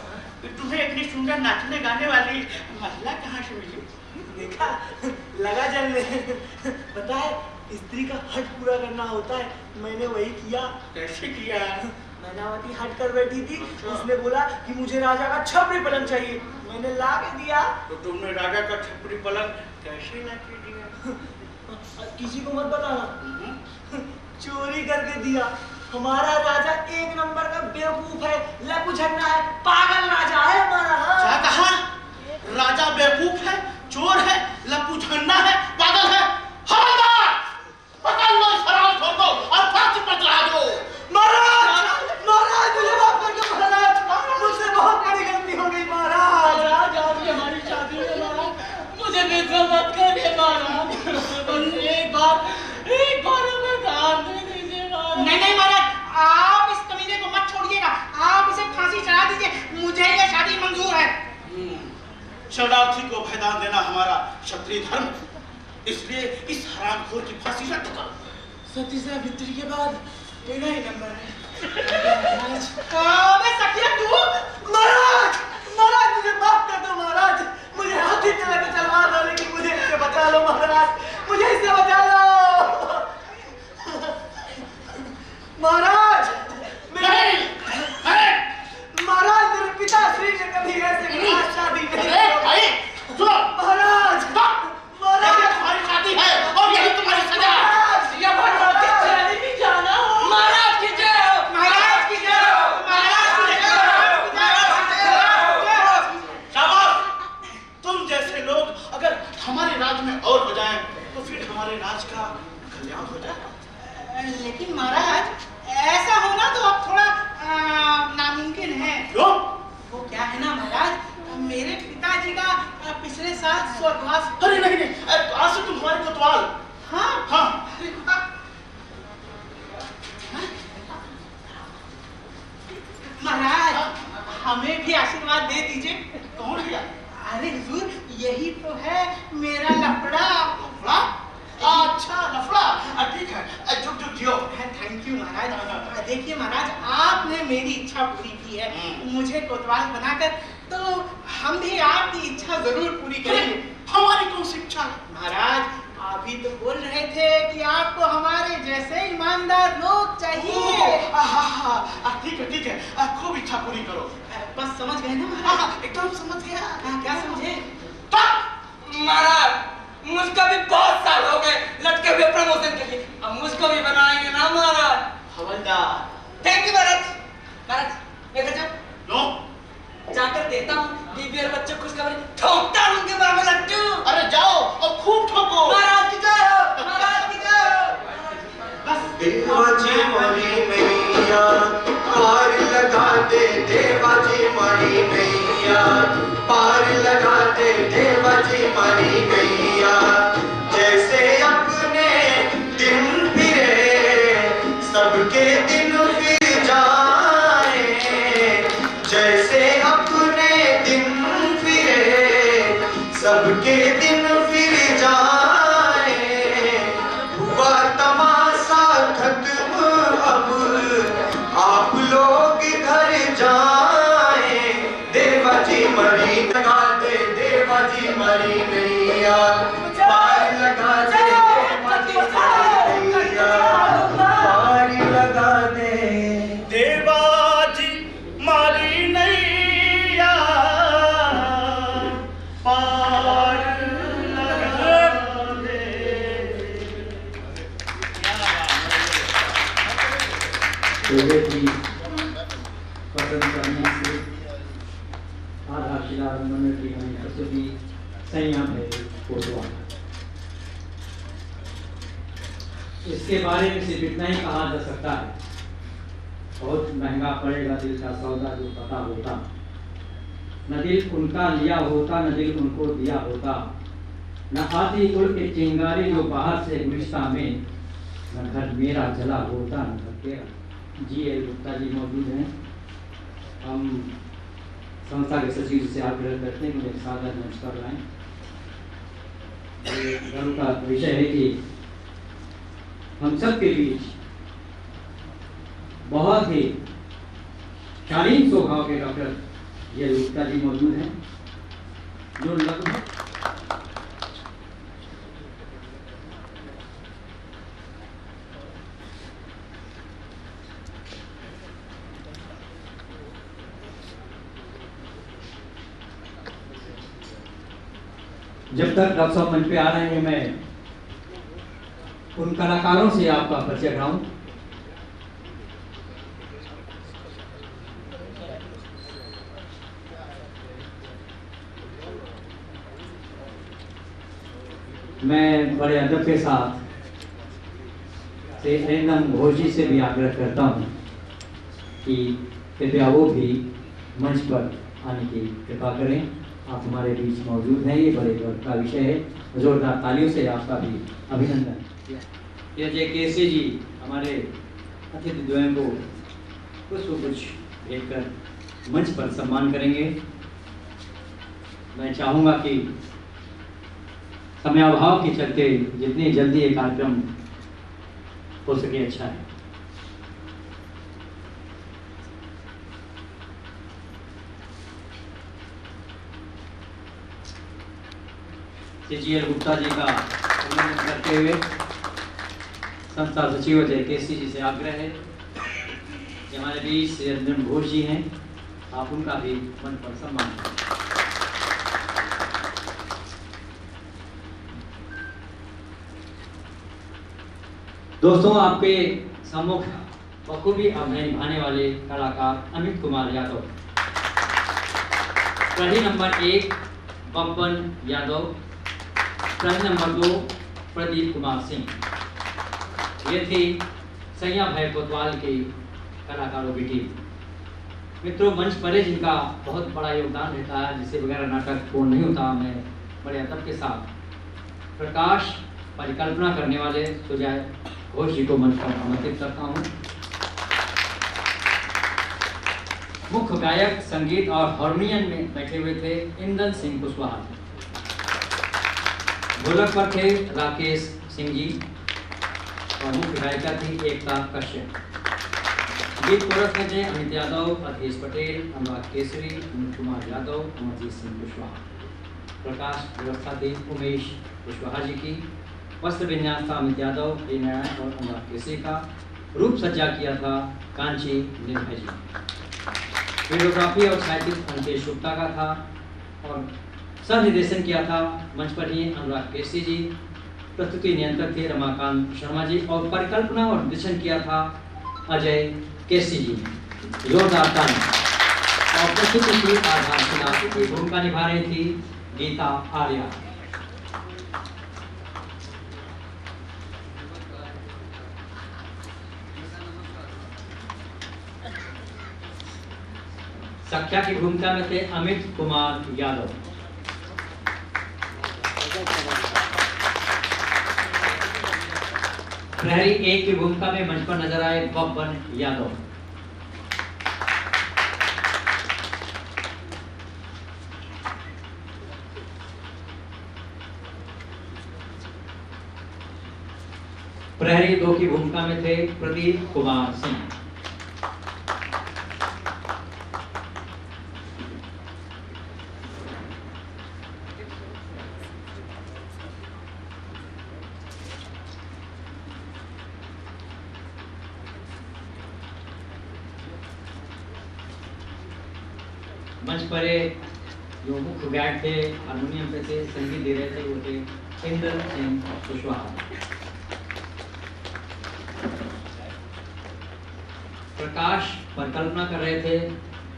कि तुम्हें इतनी सुंदर नाचने गाने वाली महिला कहाँ से मिली? देखा, लगा जलने। पता है स्त्री का हट पूरा करना होता है, मैंने वही किया। कैसे किया? मैनावती हट कर बैठी थी, उसने बोला कि मुझे राजा का छपरी पलंग चाहिए, मैंने ला के दिया। तो तुमने राजा का छपरी पलंग कैसे ला के दिया? किसी को मत बताना, चोरी करके दिया। हमारा राजा एक नंबर का बेवकूफ है, लपू झन्ना है, पागल राजा है हमारा। क्या कहा? राजा बेवकूफ है, चोर है, लपू झन्ना है, पागल है। हवलदार, पकड़ लो इस हरामखोर को और फांसी पर चढ़ा दो। महाराज, महाराज मुझे माफ कर दो महाराज, मुझसे बहुत बड़ी गलती हो गई महाराज। आज आपकी हमारी शादी है महाराज, मुझे बेइज्जत मत करिए महाराज। एक बार हमें दान दे दीजिए महाराज। नहीं महाराज, आप इस कमीने को मत छोड़िएगा, आप इसे फांसी चढ़ा दीजिए, मुझे यह शादी मंजूर है। शरणार्थी को भयदान देना हमारा क्षत्रिय धर्म, इसलिए इस हरामखोर की फांसी रद्द करो। सती से भित्री के बाद मेरा ही नंबर है। अबे सखिया तू, महाराज, महाराज मुझे माफ कर दो महाराज, मुझे हाथी से लगे तलवार डाले कि मुझे इससे बचा लो महाराज, मुझे इससे बचा लो महाराज। महाराज मेरे पिताश्री ने कभी ऐसे शादी नहीं की। सुनो महाराज, महाराज तुम्हारी शादी है और यही तुम्हारी सजा। महाराज की जय हो, महाराज की जय हो, महाराज की जय हो। शाबाश, तुम जैसे लोग अगर हमारे राज में और हो जाएं तो फिर हमारे राज का कल्याण हो जाए। लेकिन महाराज ऐसा होना तो अब थोड़ा नामुमकिन है। क्यों? वो क्या है ना महाराज, मेरे पिताजी का पिछले साल स्वर्गवास। अरे नहीं नहीं, आज से तुम हमारे कोतवाल। हाँ हाँ। अरे वाह। महाराज हमें भी आशीर्वाद दे दीजिए। कौन है? अरे हुजूर यही तो है मेरा लफड़ा। लफड़ा? अच्छा लफड़ा, ठीक है, जुग जुग जियो। थैंक यू महाराज। देखिए महाराज, आपने मेरी इच्छा पूरी की है, मुझे कोतवाल बनाकर, तो हम भी आपकी इच्छा जरूर पूरी करेंगे। हमारी कौन सी इच्छा? महाराज अभी तो बोल रहे थे कि आपको हमारे जैसे ईमानदार लोग चाहिए। ठीक है, खूब इच्छा पूरी करो। बस समझ गए ना महाराज? एकदम समझ गया। क्या समझे? महाराज मुझको भी बहुत साल हो गए लटके हुए प्रमोशन के लिए, अब मुझको भी बनाएंगे ना महाराज? हवलदार। थैंक यू महाराज। महाराज इधर जाओ, जाकर देता हूँ बीबी और बच्चों को खुशखबरी। मरी गैया जैसे अपने दिन फिरे सबके दिन फिर जाए जैसे अपने दिन फिरे सबके दिन फिर जाए हुआ तमाशा खत्म अब आप लोग घर जाए देवा जी मरी लगा दे देवा जी मरी गैया पार लगा दे देवा जी मरी गैया पार लगा दे देवा जी मारी नैया पार लगा दे। पहले भी पसंद करने से आधारशिला मंदिर की हमें प्रस्तुति संयम है कोतवाल। इसके बारे में सिर्फ इतना ही कहा जा सकता है, बहुत महंगा पड़ेगा दिल का सौदा जो पता होता, न दिल उनका लिया होता न दिल उनको दिया होता, न आती उड़ के चिंगारी जो बाहर से गुलिस्तां में, न घर मेरा जला होता न घर तेरा। जी.एल. गुप्ता जी मौजूद हैं। हम संस्था के सचिव से आग्रह करते हैं कि मुझे सादर नमस्कार लाएं। गर्व का विषय है कि हम सब के बीच बहुत ही शालीन स्वभाव के डॉक्टर जी.एल. गुप्ता जी मौजूद हैं, जो लगभग जब तक डॉक्टर साहब मंच पे आ रहे हैं मैं उन कलाकारों से आपका परिचय कराऊं। मैं बड़े अदब के साथ से एनम घोष जी से भी आग्रह करता हूं कि कृपया वो भी मंच पर आने की कृपा करें। आप हमारे बीच मौजूद हैं, ये बड़े गर्व का विषय है। जोरदार तालियों से आपका भी अभिनंदन। ये जय केसी जी हमारे अतिथि द्वयों को कुछ भेंट कर मंच पर सम्मान करेंगे। मैं चाहूँगा कि समयाभाव के चलते जितनी जल्दी ये कार्यक्रम हो सके अच्छा है। जी.एल. गुप्ता जी का अभिनंदन करते हुए संस्था सचिव जय केसी जी से आग्रह है कि हमारे बीच श्री रंजन घोष जी हैं, आप उनका भी मन पर सम्मान करें। दोस्तों, आपके सम्मुख बखूबी अभिनय निभाने वाले कलाकार अमित कुमार यादव, कड़ी नंबर 1 बब्बन यादव, कड़ी नंबर 2 प्रदीप कुमार सिंह। ये थी सैया भाई कोतवाल की कलाकारों की टीम। मित्रों, मंच पर जिनका बहुत बड़ा योगदान रहता है, जिससे वगैरह नाटक पूर्ण नहीं होता, मैं बड़े अदब के साथ प्रकाश परिकल्पना करने वाले सुजय घोष जी को मंच पर आमंत्रित करता हूँ। मुख्य गायक संगीत और हारमोनियम में बैठे हुए थे इंदन सिंह कुशवाहा, ढोलक पर थे राकेश सिंह जी और मुख्य गायिका थी एकता कश्यप। गीत कोरस में थे अमित यादव, अधीश पटेल, अनुराग केसरी, अमित कुमार यादव, अमरजीत सिंह कुशवाहा। प्रकाश व्यवस्था थी उमेश कुशवाहा जी की। वस्त्र विन्यास था अमित यादव, ए नारायण और अनुराग केसरी का। रूप सज्जा किया था कांची निर्भय जी। वीडियोग्राफी और छायाचित्र अंकेश गुप्ता का था और सह निर्देशन किया था मंच पर ही अनुराग केसरी जी। प्रस्तुति नियंत्रक थे रमाकांत शर्मा जी और परिकल्पना और निर्देशन किया था अजय केसी जी। जोरदार ताली। और प्रस्तुति की आधारशिला की भूमिका निभा रही थी गीता आर्या। सख्या की भूमिका में थे अमित कुमार यादव। प्रहरी 1 की भूमिका में मंच पर नजर आए बब्बन यादव। प्रहरी 2 की भूमिका में थे प्रदीप कुमार सिंह। मंच पर जो मुख्य गायक थे, हारमोनियम पे थे, संगीत दे रहे थे, वो थे इंद्र सिंह कुशवाहा। प्रकाश परिकल्पना कर रहे थे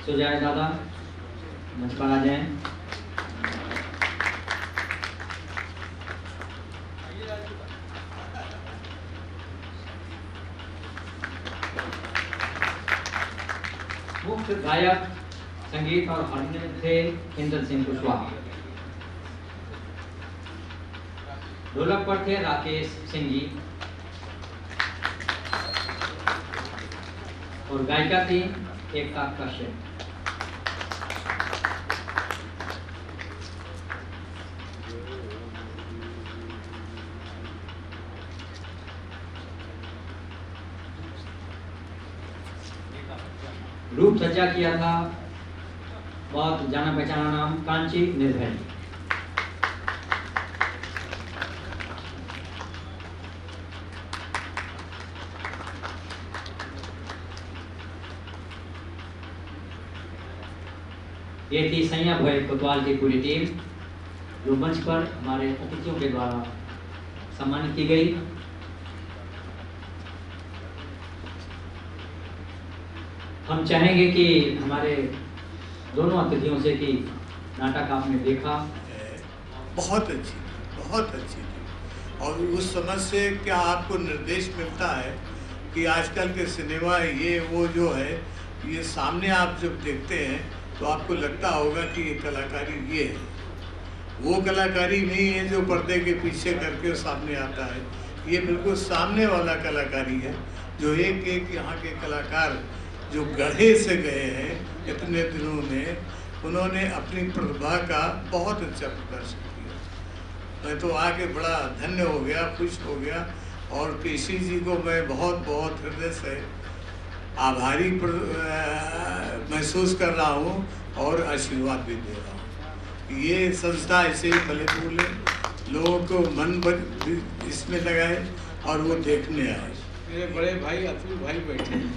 सुजय दादा, मंच पर आ जाएं। मुख्य गायक संगीत और हारमोनियम थे इंद्र सिंह कुशवाहा। ढोलक पर थे राकेश सिंह जी और गायिका थी एकता कश्यप। रूप सज्जा किया था बहुत जाना पहचाना नाम कांची निर्भय। ये थी सैया भोए कोतवाल की पूरी टीम जो मंच पर हमारे अतिथियों के द्वारा सम्मानित की गई। हम चाहेंगे कि हमारे दोनों अतिथियों से कि नाटक आपने देखा। बहुत अच्छी थी और उस समझ से क्या आपको निर्देश मिलता है कि आजकल के सिनेमा ये वो जो है, ये सामने आप जब देखते हैं तो आपको लगता होगा कि ये कलाकारी ये है, वो कलाकारी नहीं है जो पर्दे के पीछे करके सामने आता है। ये बिल्कुल सामने वाला कलाकारी है जो एक एक यहाँ के कलाकार जो गढ़े से गए हैं इतने दिनों में, उन्होंने अपनी प्रतिभा का बहुत अच्छा प्रदर्शन किया। मैं तो आके बड़ा धन्य हो गया, खुश हो गया और केसी जी को मैं बहुत बहुत हृदय से आभारी महसूस कर रहा हूँ और आशीर्वाद भी दे रहा हूँ। ये संस्था ऐसे ही फले फूले, लोगों को मन इसमें लगाए और वो देखने आए। मेरे बड़े भाई अतुल भाई बैठे हैं,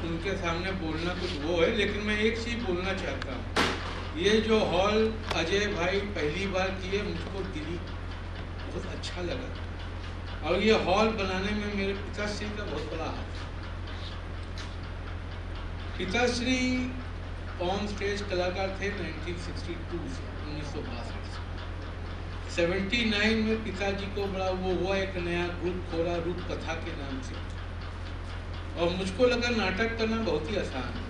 उनके सामने बोलना कुछ वो है, लेकिन मैं एक चीज़ बोलना चाहता हूँ। ये जो हॉल अजय भाई पहली बार किए, मुझको दिली बहुत अच्छा लगा और ये हॉल बनाने में मेरे पिताश्री का बहुत बड़ा हाथ है। पिताश्री ऑन स्टेज कलाकार थे 1962 से 1962 से। 79 में पिताजी को बड़ा वो हुआ, एक नया ग्रुप खोला रूप कथा के नाम से, और मुझको लगा नाटक करना बहुत ही आसान है।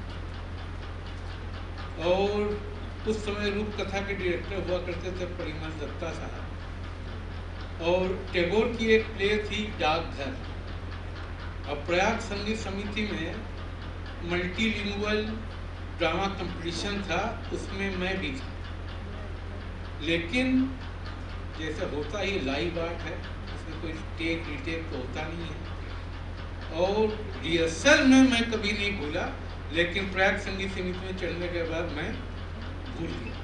और उस समय रूप कथा के डायरेक्टर हुआ करते थे परिमल दत्ता साहब, और टैगोर की एक प्ले थी डाकघर, और प्रयाग संगीत समिति में मल्टीलिंगुअल ड्रामा कंपटीशन था, उसमें मैं भी था। लेकिन जैसे होता ही लाइव आर्ट है, उसमें कोई टेक रिटेक तो होता नहीं है, और रिहर्सल में मैं कभी नहीं भूला, लेकिन प्रयाग संगीत समिति में चढ़ने के बाद मैं भूल गया।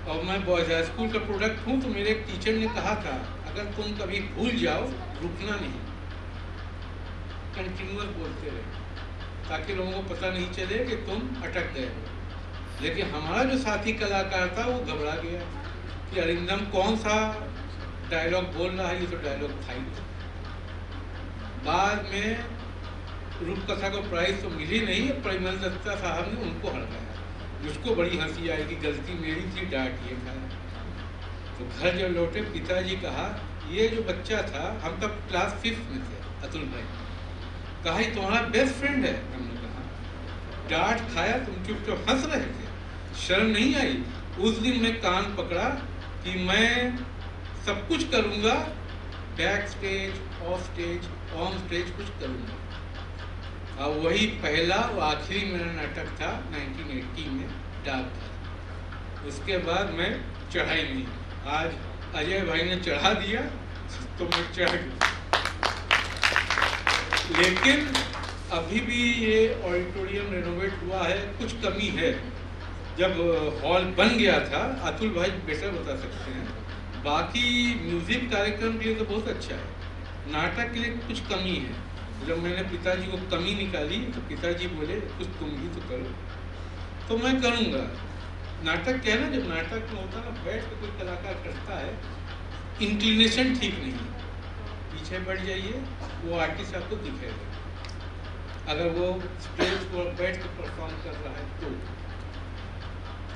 और मैं बॉयज हाई स्कूल का प्रोडक्ट हूँ, तो मेरे एक टीचर ने कहा था अगर तुम कभी भूल जाओ रुकना नहीं, कंटिन्यूअस बोलते रहे ताकि लोगों को पता नहीं चले कि तुम अटक गए हो। लेकिन हमारा जो साथी कलाकार था वो घबरा गया कि अरिंदम कौन सा डायलॉग बोल रहा है, ये तो डायलॉग था ही। बाद में रूपकथा को प्राइज तो मिली नहीं, परिमल दत्ता साहब ने उनको हड़काया, मुझको बड़ी हंसी आई कि गलती मेरी थी, डांट ये खाया। तो घर जब लौटे पिताजी कहा ये जो बच्चा था, हम तब क्लास 5 में थे, अतुल भाई कहा ये तुम्हारा बेस्ट फ्रेंड है। हमने कहा डांट खाया, तुम चुपचाप हंस रहे थे, शर्म नहीं आई। उस दिन मैं कान पकड़ा कि मैं सब कुछ करूँगा, back stage, of stage, on stage कुछ करूँगा। और वही पहला और आखिरी मेरा नाटक था 1980 में, डाकघर। उसके बाद मैं चढ़ाई नहीं। आज अजय भाई ने चढ़ा दिया तो मैं चढ़ गया। लेकिन अभी भी ये ऑडिटोरियम रेनोवेट हुआ है, कुछ कमी है। जब हॉल बन गया था, अतुल भाई बेटर बता सकते हैं, बाकी म्यूजिक कार्यक्रम के लिए तो बहुत अच्छा है, नाटक के लिए कुछ कमी है। जब मैंने पिताजी को कमी निकाली तो पिताजी बोले कुछ तुम भी तो करो, तो मैं करूँगा। नाटक क्या है ना, जब नाटक में होता है ना, बैठ के कोई कलाकार करता है, इंक्लिनेशन ठीक नहीं है, पीछे बढ़ जाइए, वो आर्टिस्ट आपको दिखेगा। अगर वो स्टेज पर बैठ के परफॉर्म कर रहा है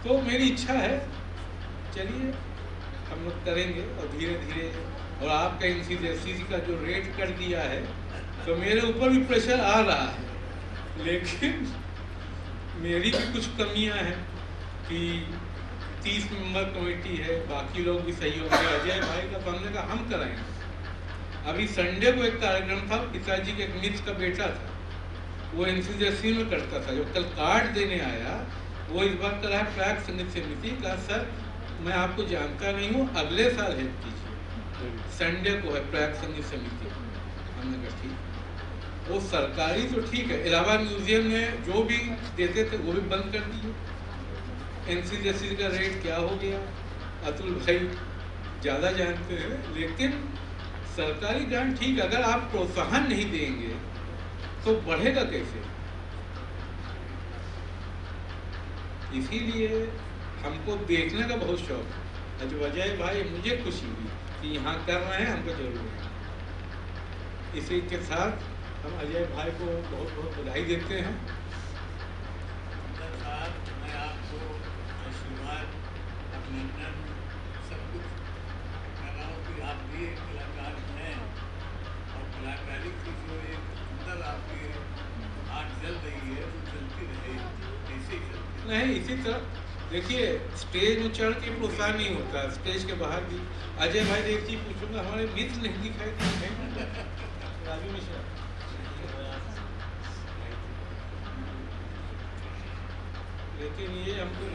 तो मेरी इच्छा है, चलिए हम लोग करेंगे और धीरे धीरे। और आपका NCDFC का जो रेट कर दिया है तो मेरे ऊपर भी प्रेशर आ रहा है, लेकिन मेरी भी कुछ कमियां हैं कि 30 मेंबर कमेटी है, बाकी लोग भी सहयोग है। अजय भाई का हमने कहा हम कराएंगे। अभी संडे को एक कार्यक्रम था, पिताजी के एक मित्र का बेटा था, वो NCDFC में करता था। जो कल कार्ड देने आया वो इस बार करा है प्राक संगीत समिति का, सर मैं आपको जानता नहीं हूँ, अगले साल हेल्प कीजिए। संडे को है प्राक संगीत समिति। हमने कहा ठीक। वो सरकारी तो ठीक है, इलाहाबाद म्यूजियम ने जो भी देते थे वो भी बंद कर दिए। NCDFC का रेट क्या हो गया अतुल भाई ज़्यादा जानते हैं, लेकिन सरकारी ग्रांट ठीक है, अगर आप प्रोत्साहन नहीं देंगे तो बढ़ेगा कैसे। इसीलिए हमको देखने का बहुत शौक है। जो अजय भाई, मुझे खुशी हुई कि यहाँ कर रहे हैं, हमको जरूर है। इसी के साथ हम अजय भाई को बहुत बहुत बधाई देते हैं। मैं आपको आशीर्वाद, अभिनंदन, सब कुछ कर रहा हूँ कि आप भी एक कलाकार हैं और कलाकारी की जो एक अंदर आपकी आग जल रही है वो चलती रहे, ऐसे ही चलती नहीं। इसी तरह देखिए, स्टेज में चढ़ के प्रोत्साहन नहीं होता, स्टेज के बाहर भी। अजय भाई एक चीज पूछूंगा, हमारे मित्र नहीं दिखाई देते राजू मिश्रा, लेकिन ये हमको